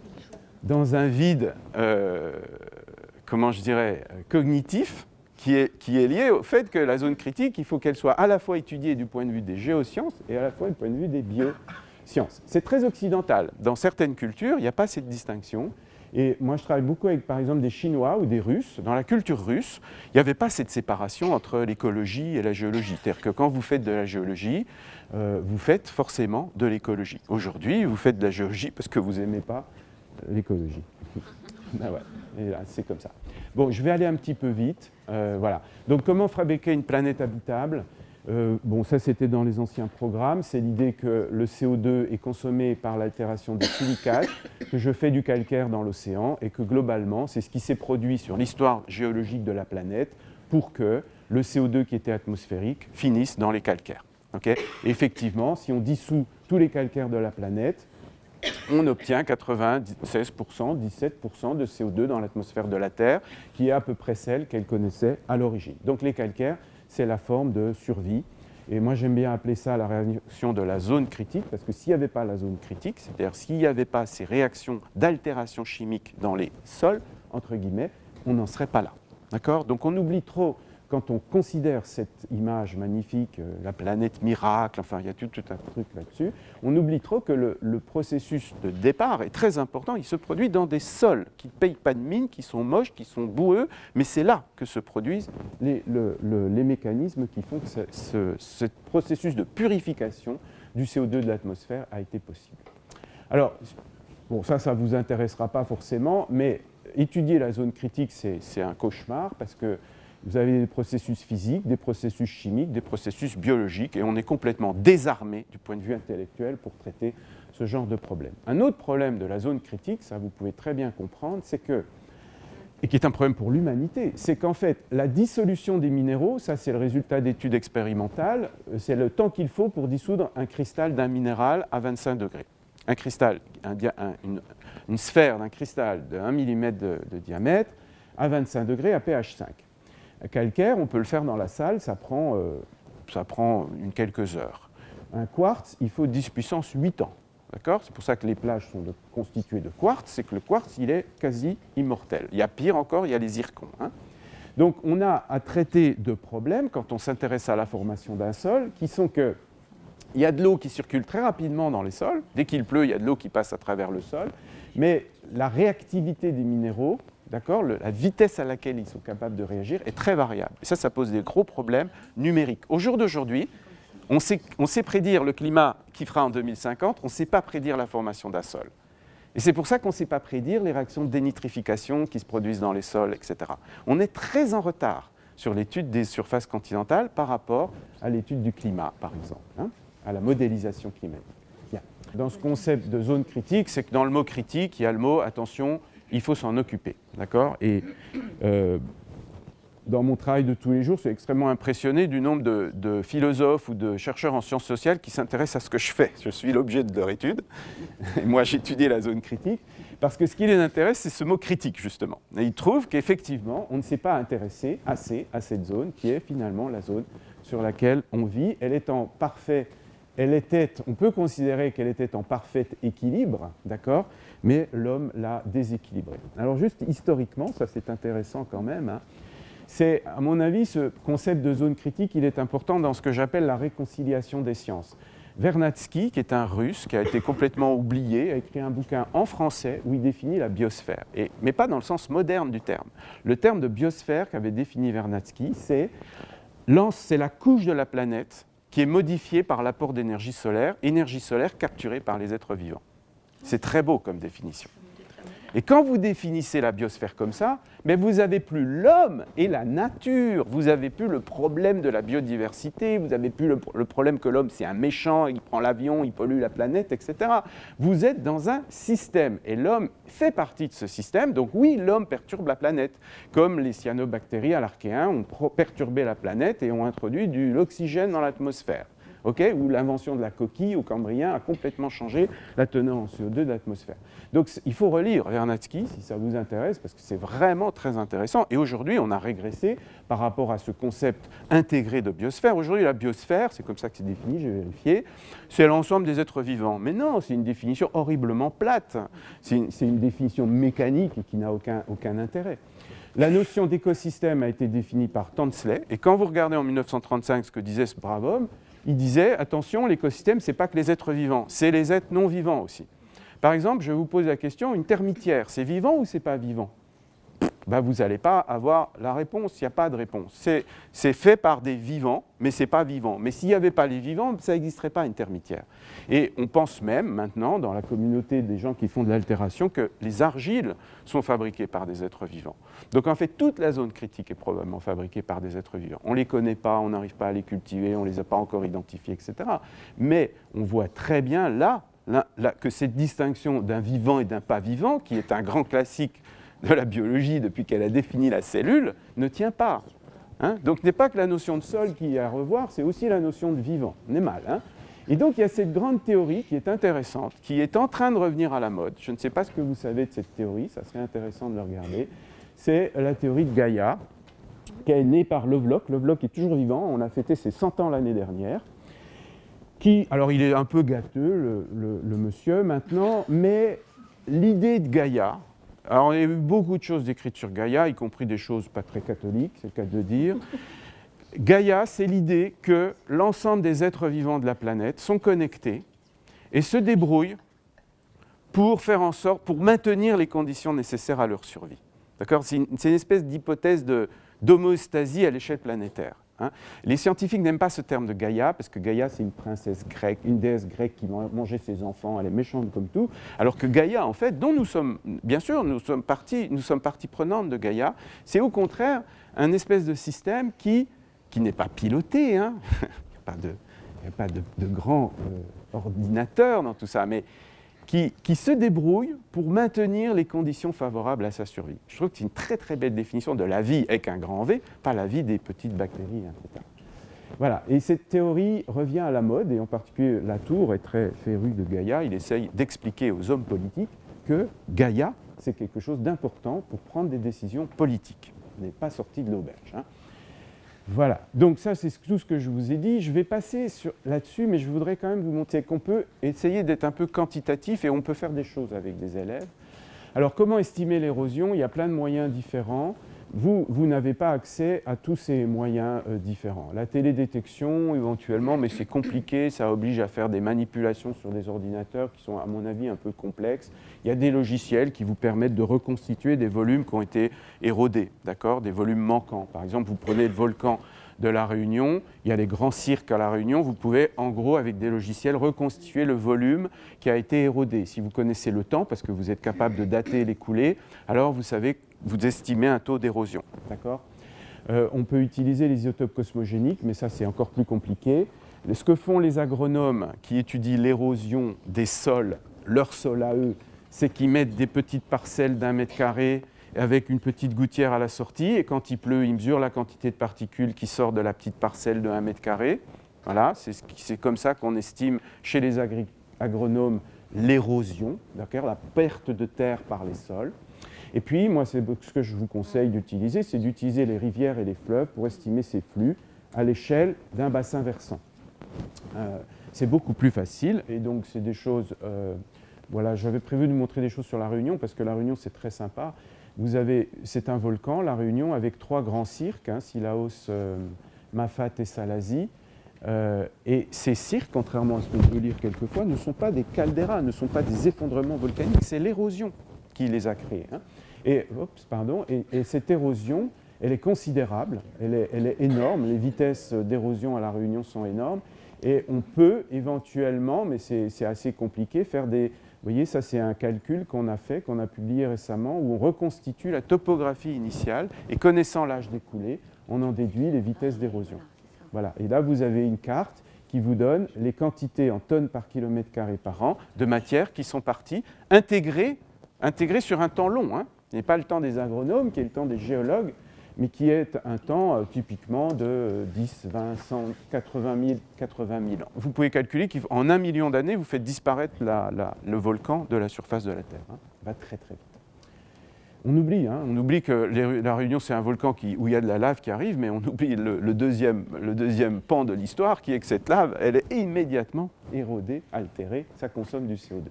comment je dirais, cognitif, qui est liée au fait que la zone critique, il faut qu'elle soit à la fois étudiée du point de vue des géosciences et à la fois du point de vue des biosciences. C'est très occidental. Dans certaines cultures, il n'y a pas cette distinction. Et moi, je travaille beaucoup avec, par exemple, des Chinois ou des Russes. Dans la culture russe, il n'y avait pas cette séparation entre l'écologie et la géologie. C'est-à-dire que quand vous faites de la géologie, vous faites forcément de l'écologie. Aujourd'hui, vous faites de la géologie parce que vous n'aimez pas l'écologie. Ben ouais, et là, c'est comme ça. Bon, je vais aller un petit peu vite. Voilà. Donc, comment fabriquer une planète habitable ? Bon, ça, c'était dans les anciens programmes. C'est l'idée que le CO2 est consommé par l'altération des silicates, que je fais du calcaire dans l'océan et que globalement, c'est ce qui s'est produit sur l'histoire géologique de la planète pour que le CO2 qui était atmosphérique finisse dans les calcaires. Okay ? Et effectivement, si on dissout tous les calcaires de la planète, on obtient 96%, 17% de CO2 dans l'atmosphère de la Terre, qui est à peu près celle qu'elle connaissait à l'origine. Donc les calcaires, c'est la forme de survie. Et moi, j'aime bien appeler ça la réaction de la zone critique, parce que s'il n'y avait pas la zone critique, c'est-à-dire s'il n'y avait pas ces réactions d'altération chimique dans les sols, entre guillemets, on n'en serait pas là. D'accord ? Donc on oublie trop, quand on considère cette image magnifique, la planète miracle, enfin il y a tout un truc là-dessus, on oublie trop que le processus de départ est très important. Il se produit dans des sols qui ne payent pas de mine, qui sont moches, qui sont boueux, mais c'est là que se produisent les mécanismes qui font que ce processus de purification du CO2 de l'atmosphère a été possible. Alors, bon, ça ne vous intéressera pas forcément, mais étudier la zone critique, c'est un cauchemar, parce que vous avez des processus physiques, des processus chimiques, des processus biologiques, et on est complètement désarmé du point de vue intellectuel pour traiter ce genre de problème. Un autre problème de la zone critique, ça vous pouvez très bien comprendre, c'est que, et qui est un problème pour l'humanité, c'est qu'en fait, la dissolution des minéraux, ça c'est le résultat d'études expérimentales, c'est le temps qu'il faut pour dissoudre un cristal d'un minéral à 25 degrés. Un cristal, une sphère d'un cristal de 1 mm de diamètre à 25 degrés à pH 5. Calcaire, on peut le faire dans la salle, ça prend quelques heures. Un quartz, il faut 10 puissance 8 ans. D'accord ? C'est pour ça que les plages sont constituées de quartz, c'est que le quartz, il est quasi immortel. Il y a pire encore, il y a les zircons. Donc on a à traiter de problèmes quand on s'intéresse à la formation d'un sol, qui sont que il y a de l'eau qui circule très rapidement dans les sols. Dès qu'il pleut, il y a de l'eau qui passe à travers le sol. Mais la réactivité des minéraux, d'accord, la vitesse à laquelle ils sont capables de réagir est très variable. Et ça pose des gros problèmes numériques. Au jour d'aujourd'hui, on sait prédire le climat qui fera en 2050, on ne sait pas prédire la formation d'un sol. Et c'est pour ça qu'on ne sait pas prédire les réactions de dénitrification qui se produisent dans les sols, etc. On est très en retard sur l'étude des surfaces continentales par rapport à l'étude du climat, par exemple, à la modélisation climatique. Bien. Dans ce concept de zone critique, c'est que dans le mot critique, il y a le mot, attention, il faut s'en occuper, d'accord ? Et dans mon travail de tous les jours, je suis extrêmement impressionné du nombre de philosophes ou de chercheurs en sciences sociales qui s'intéressent à ce que je fais. Je suis l'objet de leur étude. Et moi, j'étudie la zone critique, parce que ce qui les intéresse, c'est ce mot critique, justement. Et ils trouvent qu'effectivement, on ne s'est pas intéressé assez à cette zone, qui est finalement la zone sur laquelle on vit. Elle est en parfait... on peut considérer qu'elle était en parfait équilibre, d'accord, mais l'homme l'a déséquilibrée. Alors juste historiquement, ça c'est intéressant quand même, c'est, à mon avis, ce concept de zone critique, il est important dans ce que j'appelle la réconciliation des sciences. Vernadsky, qui est un Russe, qui a été complètement oublié, a écrit un bouquin en français où il définit la biosphère, mais pas dans le sens moderne du terme. Le terme de biosphère qu'avait défini Vernadsky, c'est la couche de la planète qui est modifiée par l'apport d'énergie solaire capturée par les êtres vivants. C'est très beau comme définition. Et quand vous définissez la biosphère comme ça, mais vous n'avez plus l'homme et la nature, vous n'avez plus le problème de la biodiversité, vous n'avez plus le problème que l'homme c'est un méchant, il prend l'avion, il pollue la planète, etc. Vous êtes dans un système et l'homme fait partie de ce système, donc oui, l'homme perturbe la planète, comme les cyanobactéries à l'Archéen ont perturbé la planète et ont introduit de l'oxygène dans l'atmosphère. Okay, où l'invention de la coquille au Cambrien a complètement changé la teneur en CO2 de l'atmosphère. Donc il faut relire Vernadsky si ça vous intéresse, parce que c'est vraiment très intéressant. Et aujourd'hui, on a régressé par rapport à ce concept intégré de biosphère. Aujourd'hui, la biosphère, c'est comme ça que c'est défini, j'ai vérifié, c'est l'ensemble des êtres vivants. Mais non, c'est une définition horriblement plate. C'est une définition mécanique et qui n'a aucun intérêt. La notion d'écosystème a été définie par Tansley, et quand vous regardez en 1935 ce que disait ce brave homme, il disait, attention, l'écosystème, ce n'est pas que les êtres vivants, c'est les êtres non vivants aussi. Par exemple, je vous pose la question, une termitière, c'est vivant ou c'est pas vivant ? Ben, vous n'allez pas avoir la réponse, il n'y a pas de réponse. C'est fait par des vivants, mais ce n'est pas vivant. Mais s'il n'y avait pas les vivants, ça n'existerait pas une termitière. Et on pense même maintenant, dans la communauté des gens qui font de l'altération, que les argiles sont fabriquées par des êtres vivants. Donc en fait, toute la zone critique est probablement fabriquée par des êtres vivants. On ne les connaît pas, on n'arrive pas à les cultiver, on ne les a pas encore identifiés, etc. Mais on voit très bien là que cette distinction d'un vivant et d'un pas vivant, qui est un grand classique de la biologie depuis qu'elle a défini la cellule, ne tient pas. Hein, donc ce n'est pas que la notion de sol qui est à revoir, c'est aussi la notion de vivant. On est mal. Hein. Et donc il y a cette grande théorie qui est intéressante, qui est en train de revenir à la mode. Je ne sais pas ce que vous savez de cette théorie, ça serait intéressant de le regarder. C'est la théorie de Gaïa, qui est née par Lovelock. Lovelock est toujours vivant, on a fêté ses 100 ans l'année dernière. Alors il est un peu gâteux, le monsieur, maintenant, mais l'idée de Gaïa, alors, il y a eu beaucoup de choses décrites sur Gaïa, y compris des choses pas très catholiques, c'est le cas de le dire. Gaïa, c'est l'idée que l'ensemble des êtres vivants de la planète sont connectés et se débrouillent pour faire en sorte, pour maintenir les conditions nécessaires à leur survie. D'accord ? C'est une espèce d'hypothèse d'homéostasie à l'échelle planétaire. Hein. Les scientifiques n'aiment pas ce terme de Gaïa, parce que Gaïa, c'est une princesse grecque, une déesse grecque qui mangeait ses enfants, elle est méchante comme tout, alors que Gaïa, en fait, dont nous sommes, bien sûr, nous sommes partie prenante de Gaïa, c'est au contraire un espèce de système qui n'est pas piloté, hein. Il n'y a pas de grand ordinateur dans tout ça, mais qui se débrouille pour maintenir les conditions favorables à sa survie. Je trouve que c'est une très très belle définition de la vie avec un grand V, pas la vie des petites bactéries, etc. Voilà, et cette théorie revient à la mode, et en particulier Latour est très féru de Gaïa, il essaye d'expliquer aux hommes politiques que Gaïa, c'est quelque chose d'important pour prendre des décisions politiques. On n'est pas sorti de l'auberge. Hein. Voilà, donc ça c'est tout ce que je vous ai dit. Je vais passer là-dessus, mais je voudrais quand même vous montrer qu'on peut essayer d'être un peu quantitatif et on peut faire des choses avec des élèves. Alors comment estimer l'érosion ? Il y a plein de moyens différents. Vous n'avez pas accès à tous ces moyens différents. La télédétection éventuellement, mais c'est compliqué, ça oblige à faire des manipulations sur des ordinateurs qui sont à mon avis un peu complexes. Il y a des logiciels qui vous permettent de reconstituer des volumes qui ont été érodés, d'accord ? Des volumes manquants. Par exemple, vous prenez le volcan de La Réunion, il y a les grands cirques à La Réunion, vous pouvez en gros avec des logiciels reconstituer le volume qui a été érodé. Si vous connaissez le temps, parce que vous êtes capable de dater les coulées, alors vous savez, vous estimez un taux d'érosion. D'accord ? On peut utiliser les isotopes cosmogéniques, mais ça c'est encore plus compliqué. Ce que font les agronomes qui étudient l'érosion des sols, leur sol à eux, c'est qu'ils mettent des petites parcelles d'1 mètre carré avec une petite gouttière à la sortie, et quand il pleut, ils mesurent la quantité de particules qui sort de la petite parcelle de 1 mètre carré. Voilà, c'est comme ça qu'on estime chez les agronomes l'érosion, d'accord, la perte de terre par les sols. Et puis, moi, ce que je vous conseille d'utiliser, c'est d'utiliser les rivières et les fleuves pour estimer ces flux à l'échelle d'un bassin versant. C'est beaucoup plus facile, et donc c'est des choses... voilà, j'avais prévu de vous montrer des choses sur La Réunion, parce que La Réunion, c'est très sympa. C'est un volcan, La Réunion, avec 3 grands cirques, hein, Sillaos, Mafat et Salazie. Et ces cirques, contrairement à ce que je peux lire quelquefois, ne sont pas des calderas, ne sont pas des effondrements volcaniques, c'est l'érosion qui les a créés. Hein. Et cette érosion, elle est considérable, elle est énorme, les vitesses d'érosion à La Réunion sont énormes, et on peut éventuellement, mais c'est assez compliqué, faire des... Vous voyez, ça c'est un calcul qu'on a fait, qu'on a publié récemment, où on reconstitue la topographie initiale, et connaissant l'âge des coulées, on en déduit les vitesses d'érosion. Voilà, et là vous avez une carte qui vous donne les quantités en tonnes par kilomètre carré par an de matière qui sont parties, intégrées sur un temps long. Hein. Ce n'est pas le temps des agronomes, qui est le temps des géologues, mais qui est un temps typiquement de 10, 20, 100, 80 000 ans. Vous pouvez calculer qu'en 1 million d'années, vous faites disparaître le volcan de la surface de la Terre. Hein. Ça va très très vite. On oublie que La Réunion, c'est un volcan où il y a de la lave qui arrive, mais on oublie le deuxième pan de l'histoire, qui est que cette lave, elle est immédiatement érodée, altérée, ça consomme du CO2.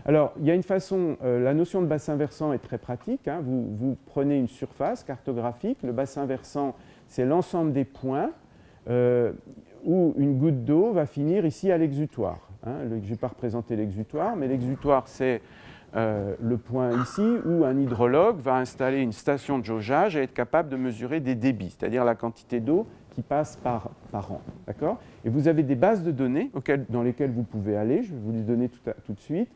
Alors, il y a une façon, la notion de bassin versant est très pratique. Hein. Vous prenez une surface cartographique. Le bassin versant, c'est l'ensemble des points où une goutte d'eau va finir ici à l'exutoire. Hein. Je ne vais pas représenter l'exutoire, mais l'exutoire, c'est le point ici où un hydrologue va installer une station de jaugeage et être capable de mesurer des débits, c'est-à-dire la quantité d'eau qui passe par an. D'accord ? Et vous avez des bases de données dans lesquelles vous pouvez aller, je vais vous les donner tout de suite,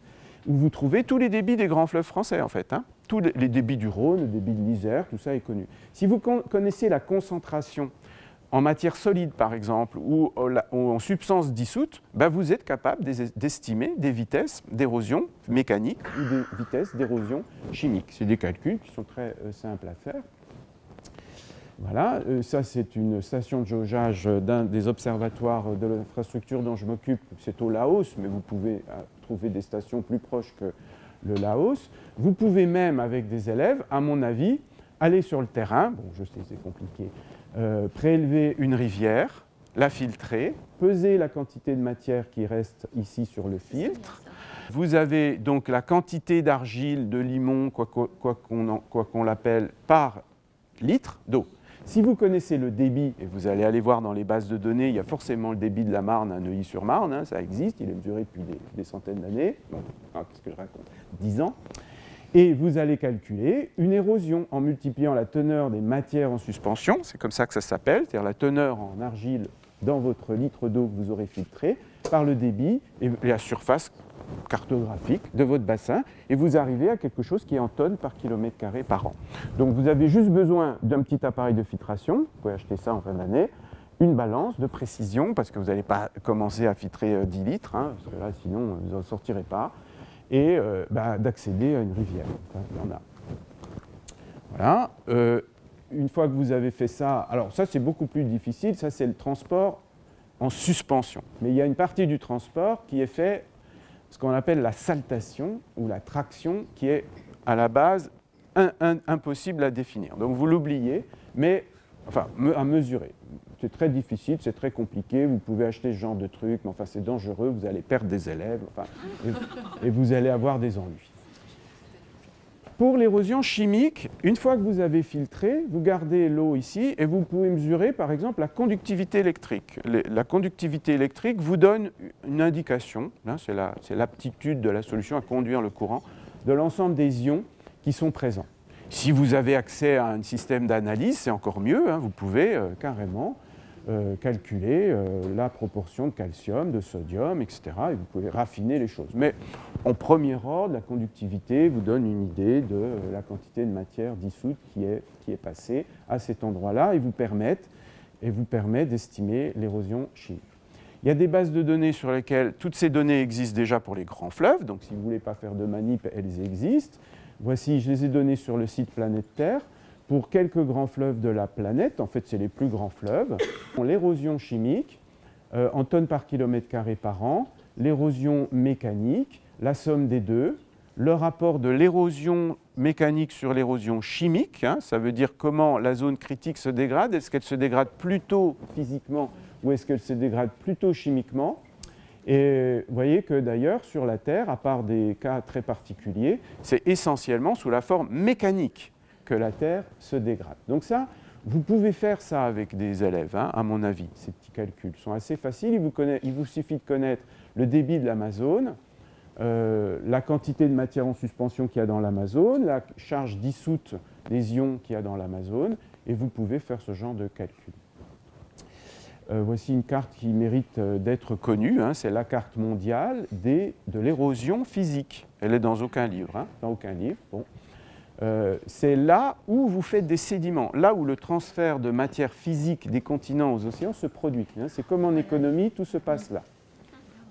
où vous trouvez tous les débits des grands fleuves français, en fait. Hein. Tous les débits du Rhône, le débit de l'Isère, tout ça est connu. Si vous connaissez la concentration en matière solide, par exemple, ou en substance dissoute, ben vous êtes capable d'estimer des vitesses d'érosion mécanique ou des vitesses d'érosion chimique. C'est des calculs qui sont très simples à faire. Voilà, ça c'est une station de jaugeage d'un des observatoires de l'infrastructure dont je m'occupe, c'est au Laos, mais vous pouvez trouver des stations plus proches que le Laos. Vous pouvez même, avec des élèves, à mon avis, aller sur le terrain, bon je sais c'est compliqué, prélever une rivière, la filtrer, peser la quantité de matière qui reste ici sur le filtre. Vous avez donc la quantité d'argile, de limon, quoi qu'on l'appelle, par litre d'eau. Si vous connaissez le débit, et vous allez aller voir dans les bases de données, il y a forcément le débit de la Marne à Neuilly-sur-Marne, hein, ça existe, il est mesuré depuis des centaines d'années, qu'est-ce que je raconte, 10 ans. Et vous allez calculer une érosion en multipliant la teneur des matières en suspension, c'est comme ça que ça s'appelle, c'est-à-dire la teneur en argile dans votre litre d'eau que vous aurez filtré, par le débit et la surface cartographique de votre bassin, et vous arrivez à quelque chose qui est en tonnes par kilomètre carré par an. Donc vous avez juste besoin d'un petit appareil de filtration, vous pouvez acheter ça en fin d'année, une balance de précision, parce que vous n'allez pas commencer à filtrer 10 litres, hein, parce que là sinon vous n'en sortirez pas, et d'accéder à une rivière. Enfin, il y en a. Voilà. Une fois que vous avez fait ça, alors ça c'est beaucoup plus difficile, ça c'est le transport en suspension. Mais il y a une partie du transport qui est fait ce qu'on appelle la saltation ou la traction, qui est à la base impossible à définir. Donc vous l'oubliez, mais enfin à mesurer. C'est très difficile, c'est très compliqué, vous pouvez acheter ce genre de truc, mais enfin c'est dangereux, vous allez perdre des élèves, enfin, et vous allez avoir des ennuis. Pour l'érosion chimique, une fois que vous avez filtré, vous gardez l'eau ici et vous pouvez mesurer par exemple la conductivité électrique. La conductivité électrique vous donne une indication, hein, c'est l'aptitude de la solution à conduire le courant, de l'ensemble des ions qui sont présents. Si vous avez accès à un système d'analyse, c'est encore mieux, hein, vous pouvez carrément calculer la proportion de calcium, de sodium, etc. Et vous pouvez raffiner les choses. Mais en premier ordre, la conductivité vous donne une idée de la quantité de matière dissoute qui est passée à cet endroit-là et vous permet d'estimer l'érosion chimique. Il y a des bases de données sur lesquelles toutes ces données existent déjà pour les grands fleuves, donc si vous ne voulez pas faire de manip, elles existent. Voici, je les ai données sur le site Planète Terre. Pour quelques grands fleuves de la planète, en fait c'est les plus grands fleuves, l'érosion chimique en tonnes par kilomètre carré par an, l'érosion mécanique, la somme des deux, le rapport de l'érosion mécanique sur l'érosion chimique, hein, ça veut dire comment la zone critique se dégrade, est-ce qu'elle se dégrade plutôt physiquement ou est-ce qu'elle se dégrade plutôt chimiquement. Et vous voyez que d'ailleurs sur la Terre, à part des cas très particuliers, c'est essentiellement sous la forme mécanique que la Terre se dégrade. Donc ça, vous pouvez faire ça avec des élèves, hein, à mon avis. Ces petits calculs sont assez faciles. Il vous suffit de connaître le débit de l'Amazone, la quantité de matière en suspension qu'il y a dans l'Amazone, la charge dissoute des ions qu'il y a dans l'Amazone, et vous pouvez faire ce genre de calcul. Voici une carte qui mérite d'être connue, hein, c'est la carte mondiale de l'érosion physique. Elle est dans aucun livre, hein, dans aucun livre. Bon. C'est là où vous faites des sédiments, là où le transfert de matière physique des continents aux océans se produit. Hein. C'est comme en économie, tout se passe là.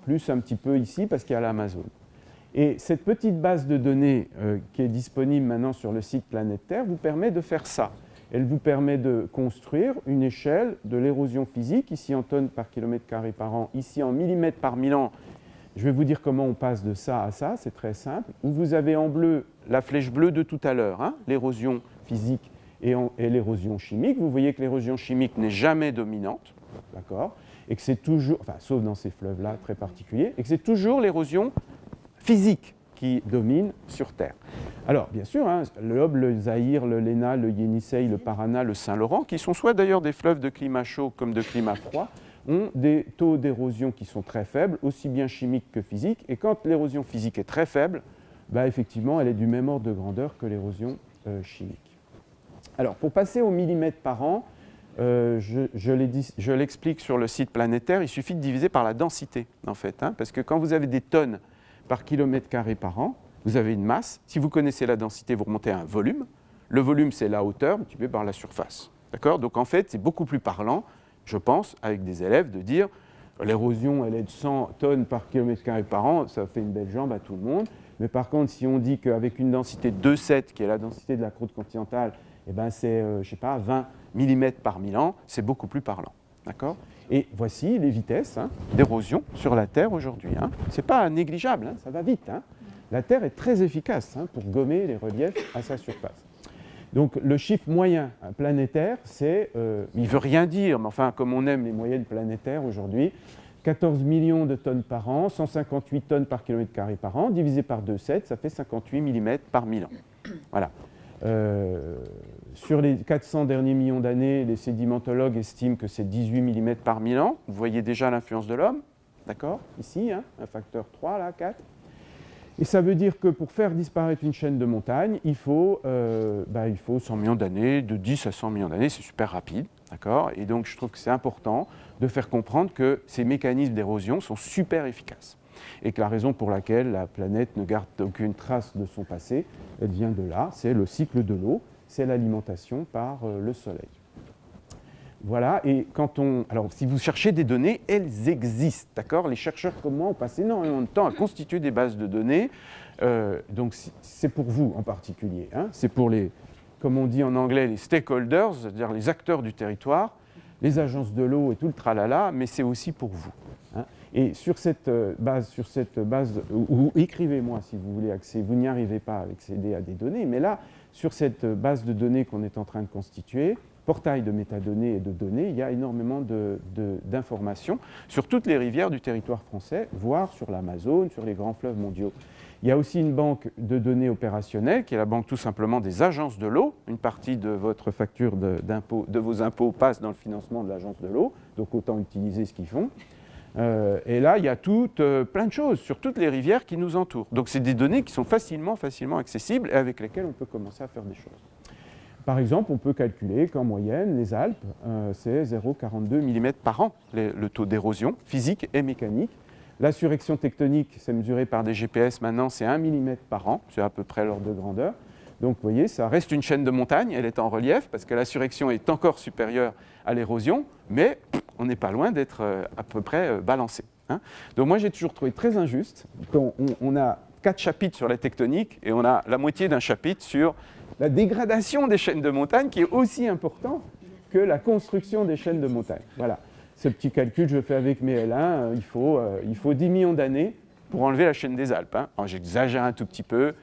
Plus un petit peu ici parce qu'il y a l'Amazone. Et cette petite base de données qui est disponible maintenant sur le site Planète Terre vous permet de faire ça. Elle vous permet de construire une échelle de l'érosion physique, ici en tonnes par kilomètre carré par an, ici en millimètres par 1000 ans. Je vais vous dire comment on passe de ça à ça, c'est très simple. Où vous avez en bleu la flèche bleue de tout à l'heure, hein, l'érosion physique et l'érosion chimique. Vous voyez que l'érosion chimique n'est jamais dominante, d'accord, et que c'est toujours, enfin, sauf dans ces fleuves-là très particuliers, et que c'est toujours l'érosion physique qui dominent sur Terre. Alors, bien sûr, hein, l'Aube, le Zaïre, le Léna, le Yenisseï, le Parana, le Saint-Laurent, qui sont soit d'ailleurs des fleuves de climat chaud comme de climat froid, ont des taux d'érosion qui sont très faibles, aussi bien chimiques que physiques. Et quand l'érosion physique est très faible, bah, effectivement, elle est du même ordre de grandeur que l'érosion chimique. Alors, pour passer au millimètre par an, je l'explique sur le site planétaire, il suffit de diviser par la densité, en fait, hein, parce que quand vous avez des tonnes par kilomètre carré par an, vous avez une masse. Si vous connaissez la densité, vous remontez à un volume. Le volume, c'est la hauteur multipliée par la surface. D'accord ? Donc, en fait, c'est beaucoup plus parlant, je pense, avec des élèves, de dire l'érosion, elle est de 100 tonnes par kilomètre carré par an, ça fait une belle jambe à tout le monde. Mais par contre, si on dit qu'avec une densité de 2,7, qui est la densité de la croûte continentale, eh ben c'est, je ne sais pas, 20 mm par 1000 ans, c'est beaucoup plus parlant. D'accord ? Et voici les vitesses d'érosion sur la Terre aujourd'hui. Hein. Ce n'est pas négligeable, hein, ça va vite. Hein. La Terre est très efficace pour gommer les reliefs à sa surface. Donc le chiffre moyen planétaire, c'est, il ne veut rien dire, mais enfin, comme on aime les moyennes planétaires aujourd'hui, 14 millions de tonnes par an, 158 tonnes par kilomètre carré par an, divisé par 2,7, ça fait 58 mm par 1000 ans. Voilà. Sur les 400 derniers millions d'années, les sédimentologues estiment que c'est 18 mm par 1000 ans. Vous voyez déjà l'influence de l'homme, d'accord ? Ici, hein, un facteur 3, là, 4. Et ça veut dire que pour faire disparaître une chaîne de montagnes, il faut 100 millions d'années, de 10 à 100 millions d'années, c'est super rapide, d'accord ? Et donc je trouve que c'est important de faire comprendre que ces mécanismes d'érosion sont super efficaces. Et que la raison pour laquelle la planète ne garde aucune trace de son passé, elle vient de là, c'est le cycle de l'eau, c'est l'alimentation par le Soleil. Voilà, et alors si vous cherchez des données, elles existent, d'accord ? Les chercheurs comme moi ont passé énormément de temps à constituer des bases de données, donc c'est pour vous en particulier, hein ? C'est pour les, comme on dit en anglais, les stakeholders, c'est-à-dire les acteurs du territoire, les agences de l'eau et tout le tralala, mais c'est aussi pour vous. Hein ? Et sur cette base, ou écrivez-moi si vous voulez accéder, vous n'y arrivez pas à accéder à des données, mais là, sur cette base de données qu'on est en train de constituer, portail de métadonnées et de données, il y a énormément d'informations sur toutes les rivières du territoire français, voire sur l'Amazone, sur les grands fleuves mondiaux. Il y a aussi une banque de données opérationnelles, qui est la banque tout simplement des agences de l'eau. Une partie de votre facture de vos impôts passe dans le financement de l'agence de l'eau, donc autant utiliser ce qu'ils font. Et là, il y a plein de choses sur toutes les rivières qui nous entourent. Donc, c'est des données qui sont facilement accessibles et avec lesquelles on peut commencer à faire des choses. Par exemple, on peut calculer qu'en moyenne, les Alpes, c'est 0,42 mm par an, le taux d'érosion physique et mécanique. La surrection tectonique, c'est mesuré par des GPS maintenant, c'est 1 mm par an, c'est à peu près l'ordre de grandeur. Donc, vous voyez, ça reste une chaîne de montagne, elle est en relief, parce que la surrection est encore supérieure à l'érosion, mais on n'est pas loin d'être à peu près balancé. Hein. Donc, moi, j'ai toujours trouvé très injuste qu'on a 4 chapitres sur la tectonique et on a la moitié d'un chapitre sur la dégradation des chaînes de montagne, qui est aussi important que la construction des chaînes de montagne. Voilà. Ce petit calcul, je le fais avec mes L1, il faut 10 millions d'années pour enlever la chaîne des Alpes. Hein. Alors, j'exagère un tout petit peu,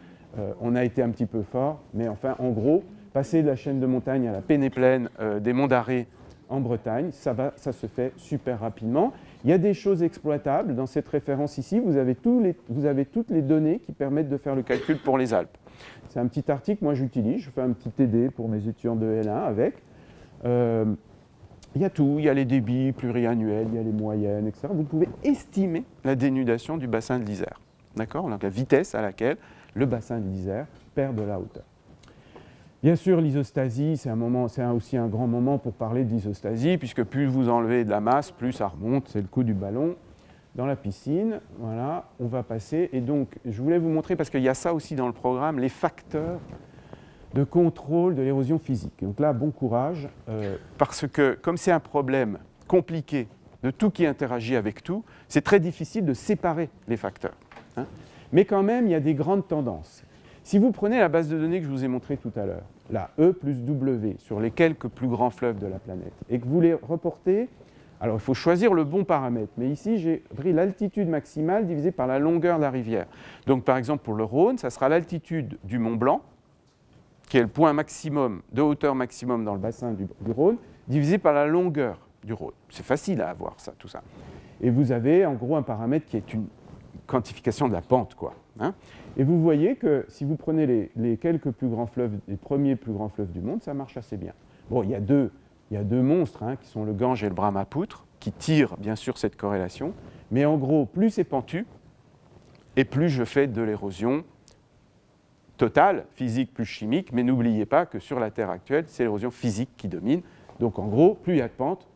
on a été un petit peu fort, mais enfin, en gros, passer de la chaîne de montagne à la pénéplaine des Monts d'Arrée en Bretagne, ça se fait super rapidement. Il y a des choses exploitables. Dans cette référence ici, vous avez toutes les données qui permettent de faire le calcul pour les Alpes. C'est un petit article, moi j'utilise, je fais un petit TD pour mes étudiants de L1 avec. Il y a tout, il y a les débits pluriannuels, il y a les moyennes, etc. Vous pouvez estimer la dénudation du bassin de l'Isère. D'accord ? Donc la vitesse à laquelle le bassin de l'Isère perd de la hauteur. Bien sûr, l'isostasie, c'est aussi un grand moment pour parler de l'isostasie, puisque plus vous enlevez de la masse, plus ça remonte, c'est le coup du ballon dans la piscine. Voilà, on va passer. Et donc, je voulais vous montrer, parce qu'il y a ça aussi dans le programme, les facteurs de contrôle de l'érosion physique. Donc là, bon courage, parce que comme c'est un problème compliqué de tout qui interagit avec tout, c'est très difficile de séparer les facteurs. Hein. Mais quand même, il y a des grandes tendances. Si vous prenez la base de données que je vous ai montrée tout à l'heure, la E plus W, sur les quelques plus grands fleuves de la planète, et que vous les reportez, alors il faut choisir le bon paramètre, mais ici j'ai pris l'altitude maximale divisée par la longueur de la rivière. Donc par exemple pour le Rhône, ça sera l'altitude du Mont Blanc, qui est le point maximum, de hauteur maximum dans le bassin du Rhône, divisé par la longueur du Rhône. C'est facile à avoir ça, tout ça. Et vous avez en gros un paramètre qui est quantification de la pente, quoi. Hein. Et vous voyez que si vous prenez les quelques plus grands fleuves, les premiers plus grands fleuves du monde, ça marche assez bien. Bon, il y a deux monstres, hein, qui sont le Gange et le Brahmapoutre, qui tirent bien sûr cette corrélation, mais en gros, plus c'est pentu, et plus je fais de l'érosion totale, physique plus chimique, mais n'oubliez pas que sur la Terre actuelle, c'est l'érosion physique qui domine. Donc en gros, plus il y a de pente,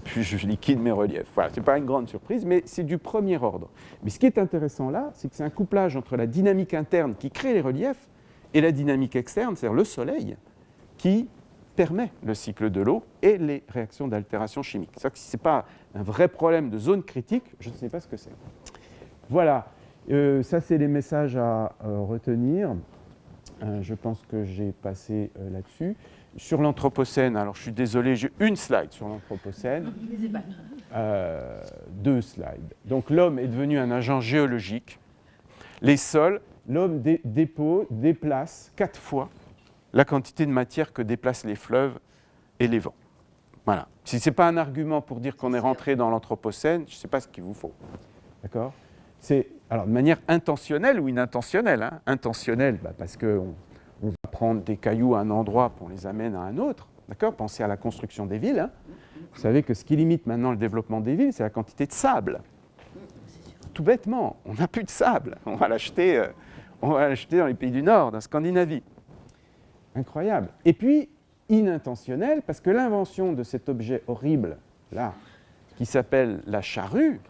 plus je liquide mes reliefs. Voilà, ce n'est pas une grande surprise, mais c'est du premier ordre. Mais ce qui est intéressant là, c'est que c'est un couplage entre la dynamique interne qui crée les reliefs et la dynamique externe, c'est-à-dire le Soleil, qui permet le cycle de l'eau et les réactions d'altération chimique. C'est-à-dire que si ce n'est pas un vrai problème de zone critique, je ne sais pas ce que c'est. Voilà, ça c'est les messages à retenir. Je pense que j'ai passé là-dessus. Sur l'Anthropocène, alors je suis désolé, j'ai une slide sur l'Anthropocène. 2 slides. Donc l'homme est devenu un agent géologique. Les sols, l'homme déplace 4 fois la quantité de matière que déplacent les fleuves et les vents. Voilà. Si ce n'est pas un argument pour dire qu'on est rentré dans l'Anthropocène, je ne sais pas ce qu'il vous faut. D'accord ? C'est alors de manière intentionnelle ou inintentionnelle. Hein. Intentionnelle, parce qu'on va prendre des cailloux à un endroit pour les amener à un autre. D'accord ? Pensez à la construction des villes. Hein. Vous savez que ce qui limite maintenant le développement des villes, c'est la quantité de sable. Tout bêtement, on n'a plus de sable. On va l'acheter dans les pays du Nord, en Scandinavie. Incroyable. Et puis, inintentionnel, parce que l'invention de cet objet horrible, là, qui s'appelle la charrue,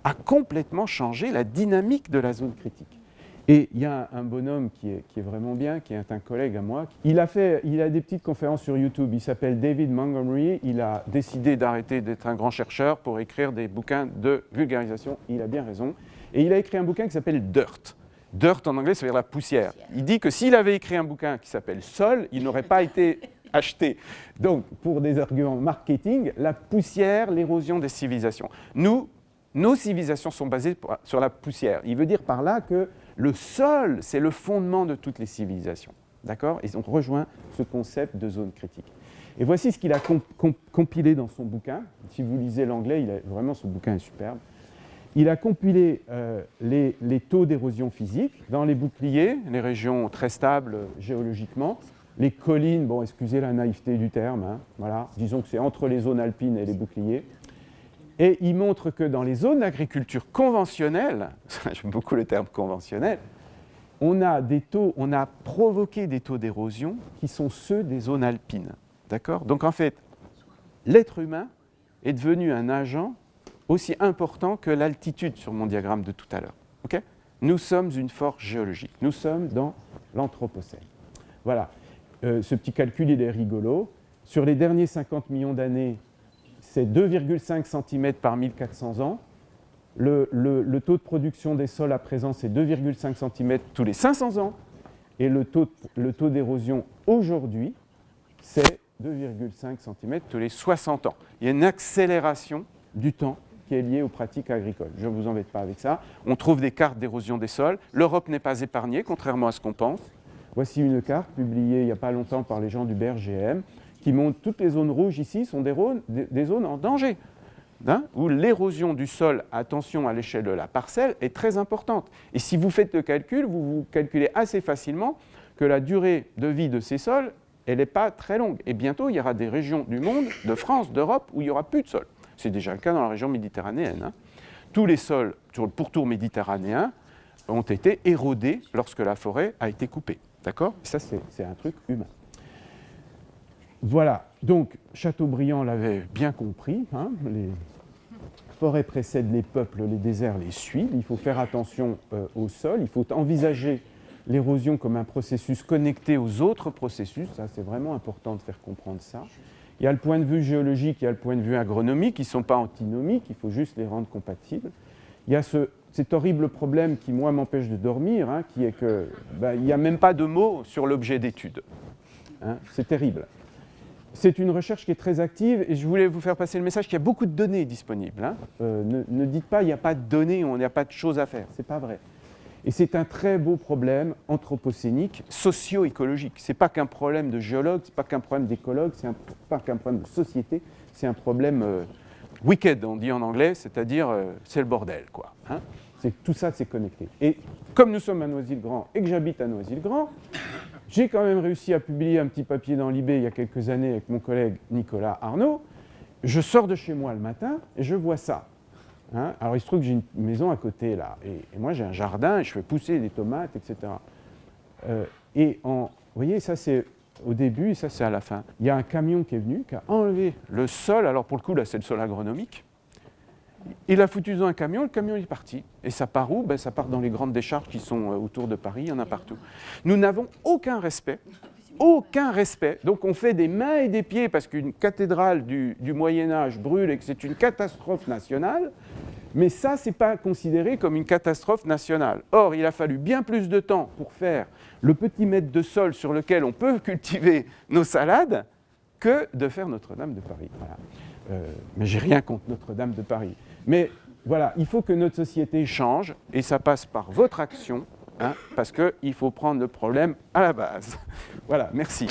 a complètement changé la dynamique de la zone critique. Et il y a un bonhomme qui est vraiment bien, qui est un collègue à moi. Il a des petites conférences sur YouTube. Il s'appelle David Montgomery. Il a décidé d'arrêter d'être un grand chercheur pour écrire des bouquins de vulgarisation. Il a bien raison. Et il a écrit un bouquin qui s'appelle Dirt. Dirt en anglais, ça veut dire la poussière. Il dit que s'il avait écrit un bouquin qui s'appelle Sol, il n'aurait pas été acheté. Donc, pour des arguments marketing, la poussière, l'érosion des civilisations. Nos civilisations sont basées sur la poussière. Il veut dire par là que le sol, c'est le fondement de toutes les civilisations. D'accord ? Et on rejoint ce concept de zone critique. Et voici ce qu'il a compilé dans son bouquin. Si vous lisez l'anglais, vraiment ce bouquin est superbe. Il a compilé les taux d'érosion physique dans les boucliers, les régions très stables géologiquement, les collines, bon, excusez la naïveté du terme, hein, voilà, disons que c'est entre les zones alpines et les boucliers. Et il montre que dans les zones d'agriculture conventionnelle, j'aime beaucoup le terme conventionnel, on a provoqué des taux d'érosion qui sont ceux des zones alpines. D'accord ? Donc en fait, l'être humain est devenu un agent aussi important que l'altitude sur mon diagramme de tout à l'heure. Okay ? Nous sommes une force géologique. Nous sommes dans l'Anthropocène. Voilà. Ce petit calcul, il est rigolo. Sur les derniers 50 millions d'années, c'est 2,5 cm par 1400 ans. Le taux de production des sols à présent, c'est 2,5 cm tous les 500 ans. Et le taux d'érosion aujourd'hui, c'est 2,5 cm tous les 60 ans. Il y a une accélération du temps qui est liée aux pratiques agricoles. Je ne vous embête pas avec ça. On trouve des cartes d'érosion des sols. L'Europe n'est pas épargnée, contrairement à ce qu'on pense. Voici une carte publiée il n'y a pas longtemps par les gens du BRGM, qui montre toutes les zones rouges ici sont des zones en danger, hein, où l'érosion du sol, attention à l'échelle de la parcelle, est très importante. Et si vous faites le calcul, vous calculez assez facilement que la durée de vie de ces sols, elle n'est pas très longue. Et bientôt, il y aura des régions du monde, de France, d'Europe, où il n'y aura plus de sol. C'est déjà le cas dans la région méditerranéenne. Hein. Tous les sols sur le pourtour méditerranéen ont été érodés lorsque la forêt a été coupée. D'accord ? Ça, c'est un truc humain. Voilà, donc Chateaubriand l'avait bien compris, hein, les forêts précèdent les peuples, les déserts les suivent, il faut faire attention au sol, il faut envisager l'érosion comme un processus connecté aux autres processus, ça c'est vraiment important de faire comprendre ça. Il y a le point de vue géologique, il y a le point de vue agronomique, qui ne sont pas antinomiques, il faut juste les rendre compatibles. Il y a cet horrible problème qui, moi, m'empêche de dormir, hein, qui est qu'il n'y a même pas de mots sur l'objet d'étude. Hein, c'est terrible. C'est une recherche qui est très active et je voulais vous faire passer le message qu'il y a beaucoup de données disponibles. Hein. Ne dites pas qu'il n'y a pas de données, il n'y a pas de choses à faire. Ce n'est pas vrai. Et c'est un très beau problème anthropocénique, socio-écologique. Ce n'est pas qu'un problème de géologue, ce n'est pas qu'un problème d'écologue, ce n'est pas qu'un problème de société, c'est un problème wicked, on dit en anglais, c'est-à-dire c'est le bordel, quoi. Hein. Tout ça, c'est connecté. Et comme nous sommes à Noisy-le-Grand et que j'habite à Noisy-le-Grand, j'ai quand même réussi à publier un petit papier dans l'IB il y a quelques années avec mon collègue Nicolas Arnaud. Je sors de chez moi le matin et je vois ça. Hein, alors il se trouve que j'ai une maison à côté là, et moi j'ai un jardin et je fais pousser des tomates, etc. Vous voyez, ça c'est au début et ça c'est à la fin. Il y a un camion qui est venu, qui a enlevé le sol, alors pour le coup là c'est le sol agronomique. Il a foutu dans un camion, le camion est parti. Et ça part où? Ça part dans les grandes décharges qui sont autour de Paris, il y en a partout. Nous n'avons aucun respect. Aucun respect. Donc on fait des mains et des pieds parce qu'une cathédrale du Moyen-Âge brûle et que c'est une catastrophe nationale, mais ça, ce n'est pas considéré comme une catastrophe nationale. Or, il a fallu bien plus de temps pour faire le petit mètre de sol sur lequel on peut cultiver nos salades que de faire Notre-Dame de Paris. Voilà. Mais j'ai rien contre Notre-Dame de Paris. Mais voilà, il faut que notre société change et ça passe par votre action. Hein, parce qu'il faut prendre le problème à la base. Voilà, merci.